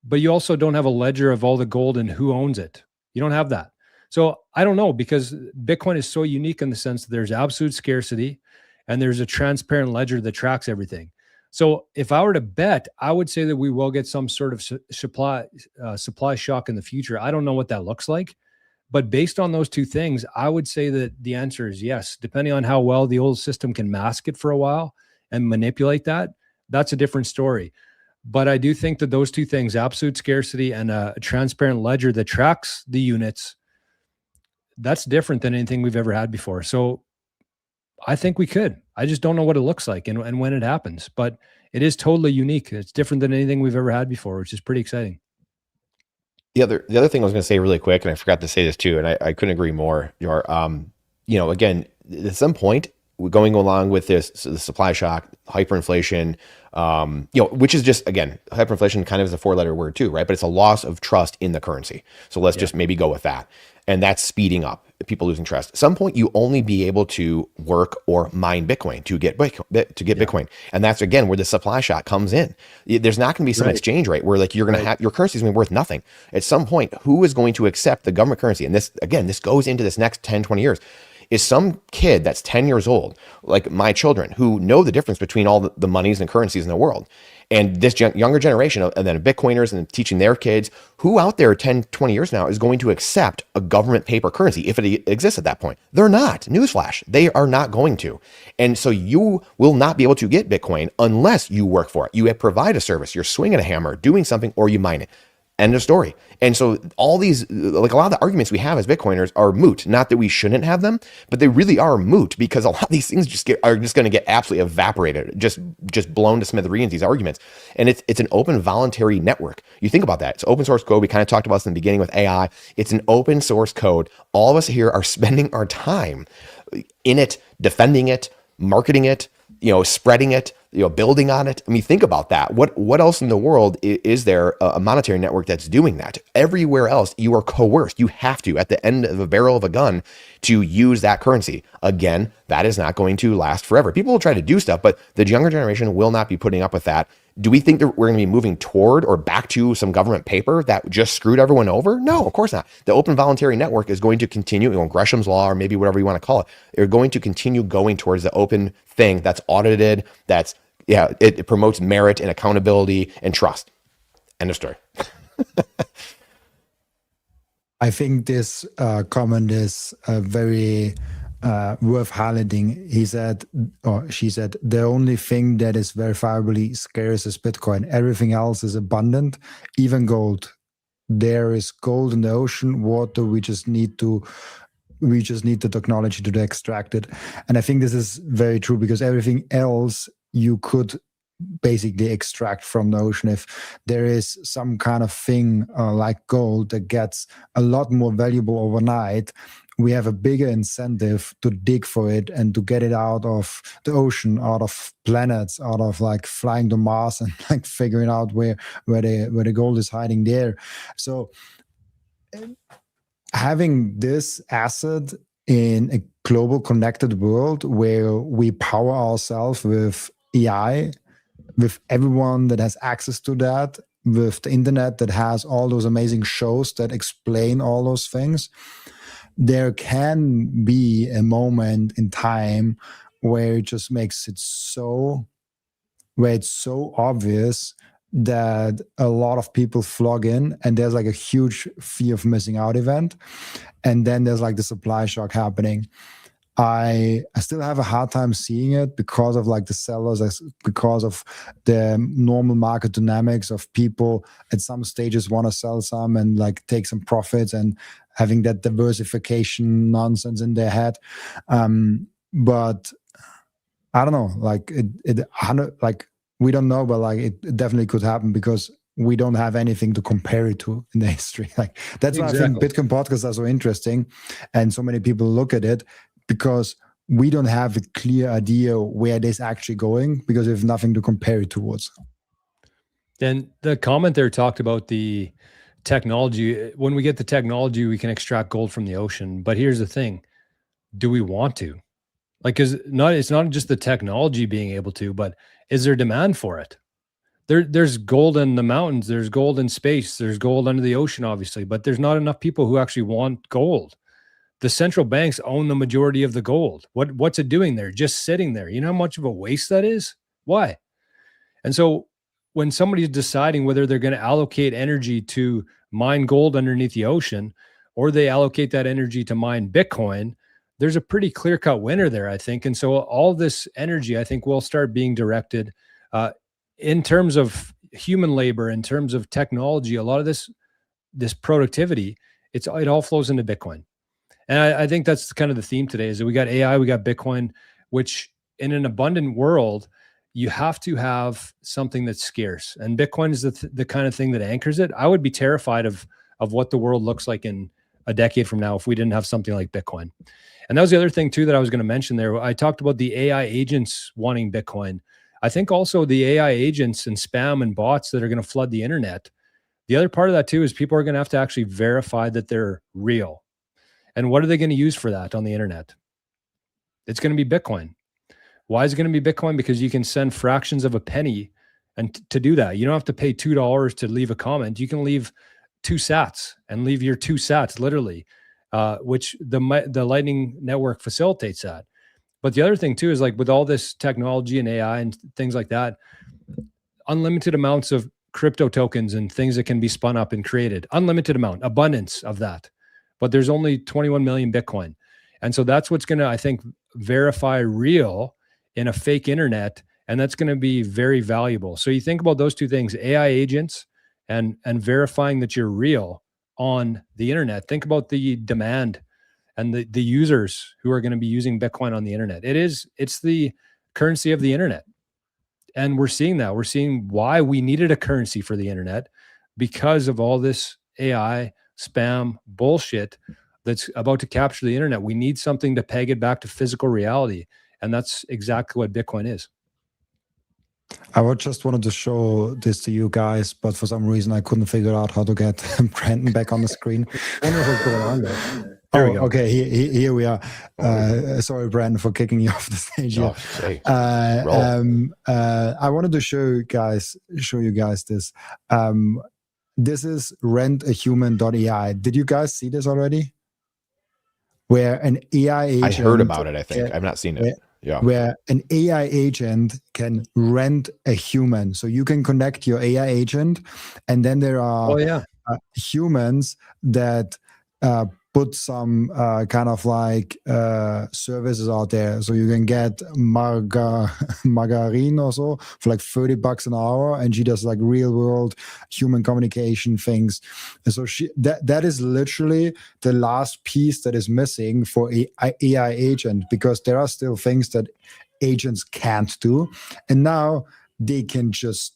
but you also don't have a ledger of all the gold and who owns it. You don't have that. So I don't know, because Bitcoin is so unique in the sense that there's absolute scarcity and there's a transparent ledger that tracks everything. So if I were to bet, I would say that we will get some sort of supply shock in the future. I don't know what that looks like, but based on those two things, I would say that the answer is yes, depending on how well the old system can mask it for a while and manipulate that. That's a different story. But I do think that those two things, absolute scarcity and a transparent ledger that tracks the units, that's different than anything we've ever had before. So I think we could. I just don't know what it looks like and when it happens. But it is totally unique. It's different than anything we've ever had before, which is pretty exciting. The other thing I was going to say really quick, and I forgot to say this too, and I couldn't agree more. You know, again, at some point, going along with this, so the supply shock, hyperinflation, which is just, again, hyperinflation kind of is a 4-letter word too, right? But it's a loss of trust in the currency. So let's just maybe go with that. And that's speeding up, people losing trust. At some point, you only be able to work or mine Bitcoin to get Bitcoin. And that's, again, where the supply shock comes in. There's not going to be some exchange rate where like you're going to have, your currency is going to be worth nothing. At some point, who is going to accept the government currency? And this, again, this goes into this next 10, 20 years. Is some kid that's 10 years old, like my children, who know the difference between all the monies and currencies in the world, and this younger generation, and then Bitcoiners and teaching their kids, who out there 10, 20 years now is going to accept a government paper currency if it exists at that point? They're not. Newsflash, they are not going to. And so you will not be able to get Bitcoin unless you work for it. You provide a service, you're swinging a hammer, doing something, or you mine it. End of story. And so all these, like a lot of the arguments we have as Bitcoiners are moot. Not that we shouldn't have them, but they really are moot because a lot of these things are just going to get absolutely evaporated, just blown to smithereens, these arguments. And it's an open voluntary network. You think about that. It's open source code. We kind of talked about this in the beginning with AI. It's an open source code. All of us here are spending our time in it, defending it, marketing it, spreading it, building on it. I mean, think about that. What else in the world is there a monetary network that's doing that? Everywhere else, you are coerced. You have to, at the end of a barrel of a gun, to use that currency. Again, that is not going to last forever. People will try to do stuff, but the younger generation will not be putting up with that. Do we think that we're going to be moving toward or back to some government paper that just screwed everyone over? No, of course not. The open voluntary network is going to continue, Gresham's law, or maybe whatever you want to call it. They're going to continue going towards the open thing that's audited, it promotes merit and accountability and trust. End of story. I think this comment is very worth highlighting. He said, or she said, the only thing that is verifiably scarce is Bitcoin. Everything else is abundant, even gold. There is gold in the ocean, water. We just need the technology to extract it. And I think this is very true because everything else you could basically extract from the ocean. If there is some kind of thing like gold that gets a lot more valuable overnight, we have a bigger incentive to dig for it and to get it out of the ocean, out of planets, out of like flying to Mars and like figuring out where the gold is hiding there. So having this asset in a global connected world where we power ourselves with AI, with everyone that has access to that, with the internet that has all those amazing shows that explain all those things, there can be a moment in time where it just makes it where it's so obvious that a lot of people flock in and there's like a huge fear of missing out event. And then there's like the supply shock happening. I still have a hard time seeing it because of like the sellers, because of the normal market dynamics of people at some stages want to sell some and like take some profits and having that diversification nonsense in their head. But I don't know, like we don't know, but like it definitely could happen because we don't have anything to compare it to in the history. Like that's why I think Bitcoin podcasts are so interesting and so many people look at it, because we don't have a clear idea where it is actually going because we have nothing to compare it towards. And the comment there talked about the technology. When we get the technology, we can extract gold from the ocean. But here's the thing. Do we want to? Like, it's not just the technology being able to, but is there demand for it? There's gold in the mountains. There's gold in space. There's gold under the ocean, obviously, but there's not enough people who actually want gold. The central banks own the majority of the gold. What's it doing there? Just sitting there. You know how much of a waste that is? Why? And so when somebody's deciding whether they're going to allocate energy to mine gold underneath the ocean, or they allocate that energy to mine Bitcoin, there's a pretty clear-cut winner there, I think. And so all this energy, I think, will start being directed in terms of human labor, in terms of technology. A lot of this productivity, it all flows into Bitcoin. And I think that's kind of the theme today, is that we got AI, we got Bitcoin, which in an abundant world, you have to have something that's scarce. And Bitcoin is the kind of thing that anchors it. I would be terrified of what the world looks like in a decade from now if we didn't have something like Bitcoin. And that was the other thing too that I was going to mention there. I talked about the AI agents wanting Bitcoin. I think also the AI agents and spam and bots that are going to flood the internet. The other part of that too is people are going to have to actually verify that they're real. And what are they going to use for that on the internet? It's going to be Bitcoin. Why is it going to be Bitcoin? Because you can send fractions of a penny, and to do that, you don't have to pay $2 to leave a comment. You can leave 2 sats and leave your 2 sats literally, which the Lightning Network facilitates that. But the other thing too is like with all this technology and AI and things like that, unlimited amounts of crypto tokens and things that can be spun up and created, unlimited amount, abundance of that. But there's only 21 million Bitcoin. And so that's what's going to, I think, verify real in a fake internet. And that's going to be very valuable. So you think about those two things, AI agents and verifying that you're real on the internet. Think about the demand and the users who are going to be using Bitcoin on the internet. It's the currency of the internet. And we're seeing that. We're seeing why we needed a currency for the internet because of all this AI spam bullshit that's about to capture the internet. We need something to peg it back to physical reality. And that's exactly what Bitcoin is. I just wanted to show this to you guys, but for some reason I couldn't figure out how to get Brandon back on the screen. I wonder what's going on there. There we go. Okay, here we are. Sorry, Brandon, for kicking you off the stage here. I wanted to show you guys this. This is rentahuman.ai. Did you guys see this already? Where an AI agent... I heard about it, I think. I've not seen it. Yeah. Where an AI agent can rent a human. So you can connect your AI agent, and then there are humans that put some kind of like services out there. So you can get Margarine or so for like $30 an hour, and she does like real world human communication things. And so that is literally the last piece that is missing for a AI agent, because there are still things that agents can't do. And now they can just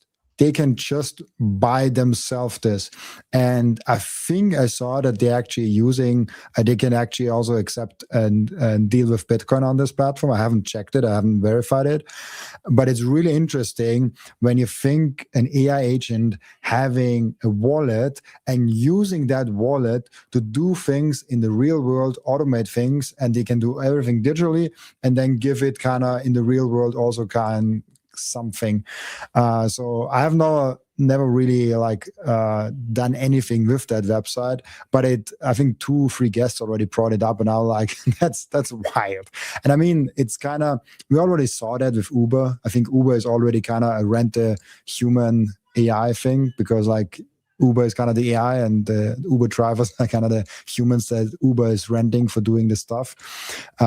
buy themselves this. And I think I saw that they're actually using, they can actually also accept and deal with Bitcoin on this platform. I haven't checked it, I haven't verified it, but it's really interesting when you think an AI agent having a wallet and using that wallet to do things in the real world, automate things, and they can do everything digitally and then give it kind of in the real world also kind something. So I have never really done anything with that website, but I think 2-3 guests already brought it up, and I was like, that's wild. And I mean, it's kind of, we already saw that with Uber. I think Uber is already kind of a rent a human AI thing, because like Uber is kind of the AI and the Uber drivers are kind of the humans that Uber is renting for doing this stuff.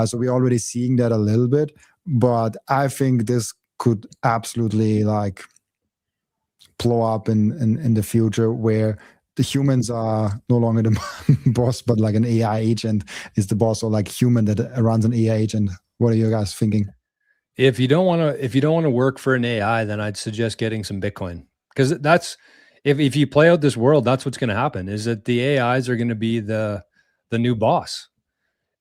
So we're already seeing that a little bit, but I think this could absolutely like blow up in the future, where the humans are no longer the boss, but like an AI agent is the boss, or like human that runs an AI agent. What are you guys thinking? If you don't want to work for an AI, then I'd suggest getting some Bitcoin, because that's if you play out this world, that's what's going to happen, is that the AIs are going to be the new boss,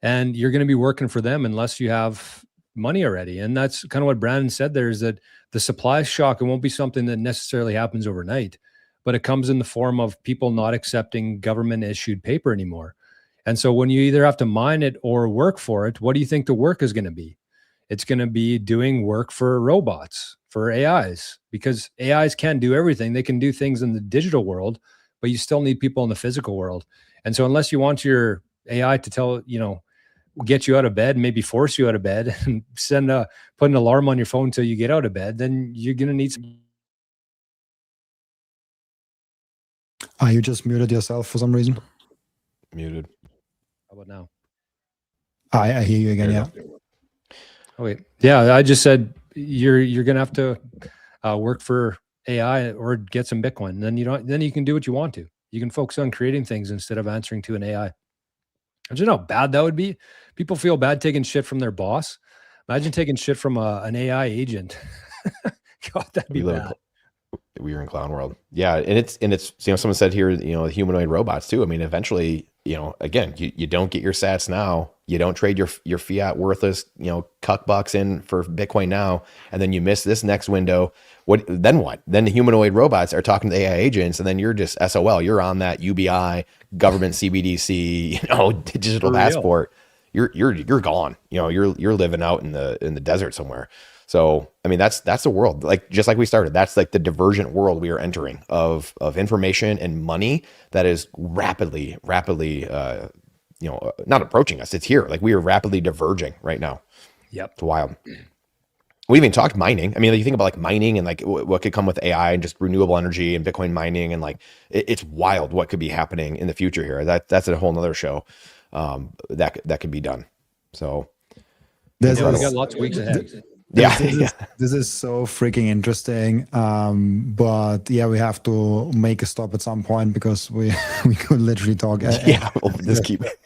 and you're going to be working for them unless you have money already. And that's kind of what Brandon said there, is that the supply shock, it won't be something that necessarily happens overnight, but it comes in the form of people not accepting government issued paper anymore. And so when you either have to mine it or work for it, what do you think the work is going to be? It's going to be doing work for robots, for AIs, because AIs can't do everything. They can do things in the digital world, but you still need people in the physical world. And so unless you want your AI to get you out of bed, maybe force you out of bed and put an alarm on your phone until you get out of bed, then you're going to need some. You just muted yourself for some reason. Muted. How about now? I hear you again. Yeah. Oh wait. Yeah. I just said you're going to have to work for AI or get some Bitcoin. Then you can do what you want to. You can focus on creating things instead of answering to an AI. Imagine how bad that would be. People feel bad taking shit from their boss. Imagine taking shit from an AI agent. God, that'd be bad. We were in clown world. Yeah. And it's, someone said here, humanoid robots too. I mean, eventually again, you don't get your sats now. You don't trade your fiat worthless, cuck bucks in for Bitcoin now, and then you miss this next window. What? Then the humanoid robots are talking to the AI agents, and then you're just SOL. You're on that UBI government CBDC, digital passport. You're gone. You're living out in the desert somewhere. So, I mean, that's the world, just like we started, that's like the divergent world we are entering of information and money that is rapidly, not approaching us. It's here. Like, we are rapidly diverging right now. Yep. It's wild. We even talked mining. I mean, you think about like mining and like what could come with AI and just renewable energy and Bitcoin mining, and like, it's wild what could be happening in the future here. That's a whole nother show that could be done. So we got lots of weeks ahead. This is so freaking interesting. But yeah, we have to make a stop at some point because we could literally talk. We'll just keep like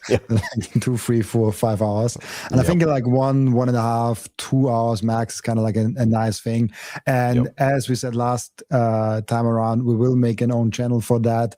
2, 3, 4, 5 hours. And I think like 1.5, 2 hours max is kind of like a nice thing. And as we said last time around, we will make an own channel for that.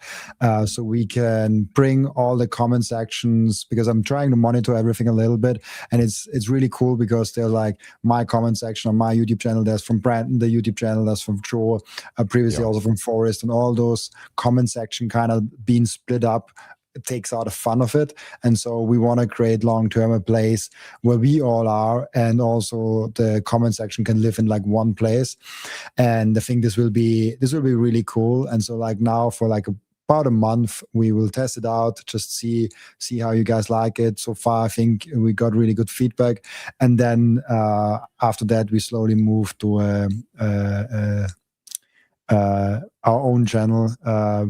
So we can bring all the comment sections, because I'm trying to monitor everything a little bit. And it's really cool because they're like my comment section on my YouTube channel. There's from Brandon, the YouTube channel. There's from Joe, previously also from Forrest, and all those comment section kind of being split up. It takes out the fun of it. And so we want to create long-term a place where we all are, and also the comment section can live in like one place. And I think this will be really cool. And so like now for like about a month, we will test it out, just see how you guys like it. So far, I think we got really good feedback. And then after that, we slowly move to our own channel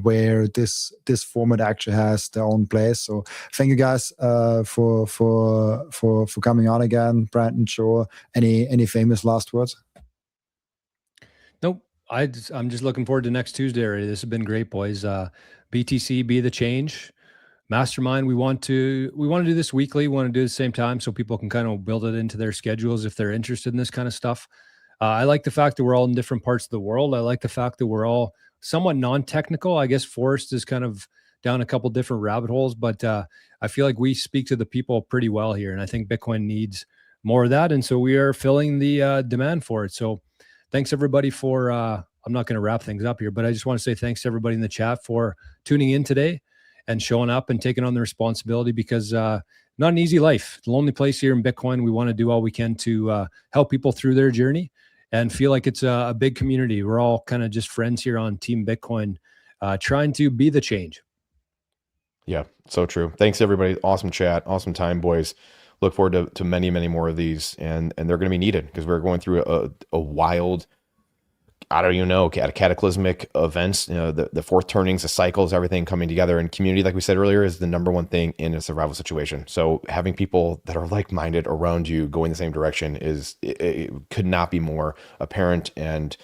where this format actually has their own place. So thank you guys for coming on again. Brandon, Joe, any famous last words? Nope. I'm just looking forward to next Tuesday already. This has been great, boys. BTC, be the change. Mastermind, we want to do this weekly. We want to do it at the same time so people can kind of build it into their schedules if they're interested in this kind of stuff. I like the fact that we're all in different parts of the world. I like the fact that we're all somewhat non-technical. I guess Forrest is kind of down a couple different rabbit holes, but I feel like we speak to the people pretty well here. And I think Bitcoin needs more of that. And so we are filling the demand for it. So thanks everybody for, I'm not going to wrap things up here, but I just want to say thanks to everybody in the chat for tuning in today and showing up and taking on the responsibility, because not an easy life. It's a lonely place here in Bitcoin. We want to do all we can to help people through their journey and feel like it's a big community. We're all kind of just friends here on Team Bitcoin, trying to be the change. Yeah, so true. Thanks everybody. Awesome chat. Awesome time, boys. Look forward to many, many more of these, and they're going to be needed because we're going through a wild, I don't even know, cataclysmic events, the fourth turnings, the cycles, everything coming together. And community, like we said earlier, is the number one thing in a survival situation. So having people that are like-minded around you going the same direction it could not be more apparent and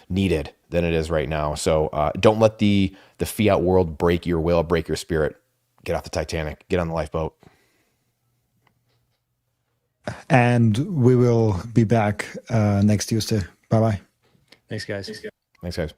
needed than it is right now. So don't let the fiat world break your will, break your spirit. Get off the Titanic, get on the lifeboat. And we will be back next Tuesday. Bye-bye. Thanks, guys. Thanks, guys.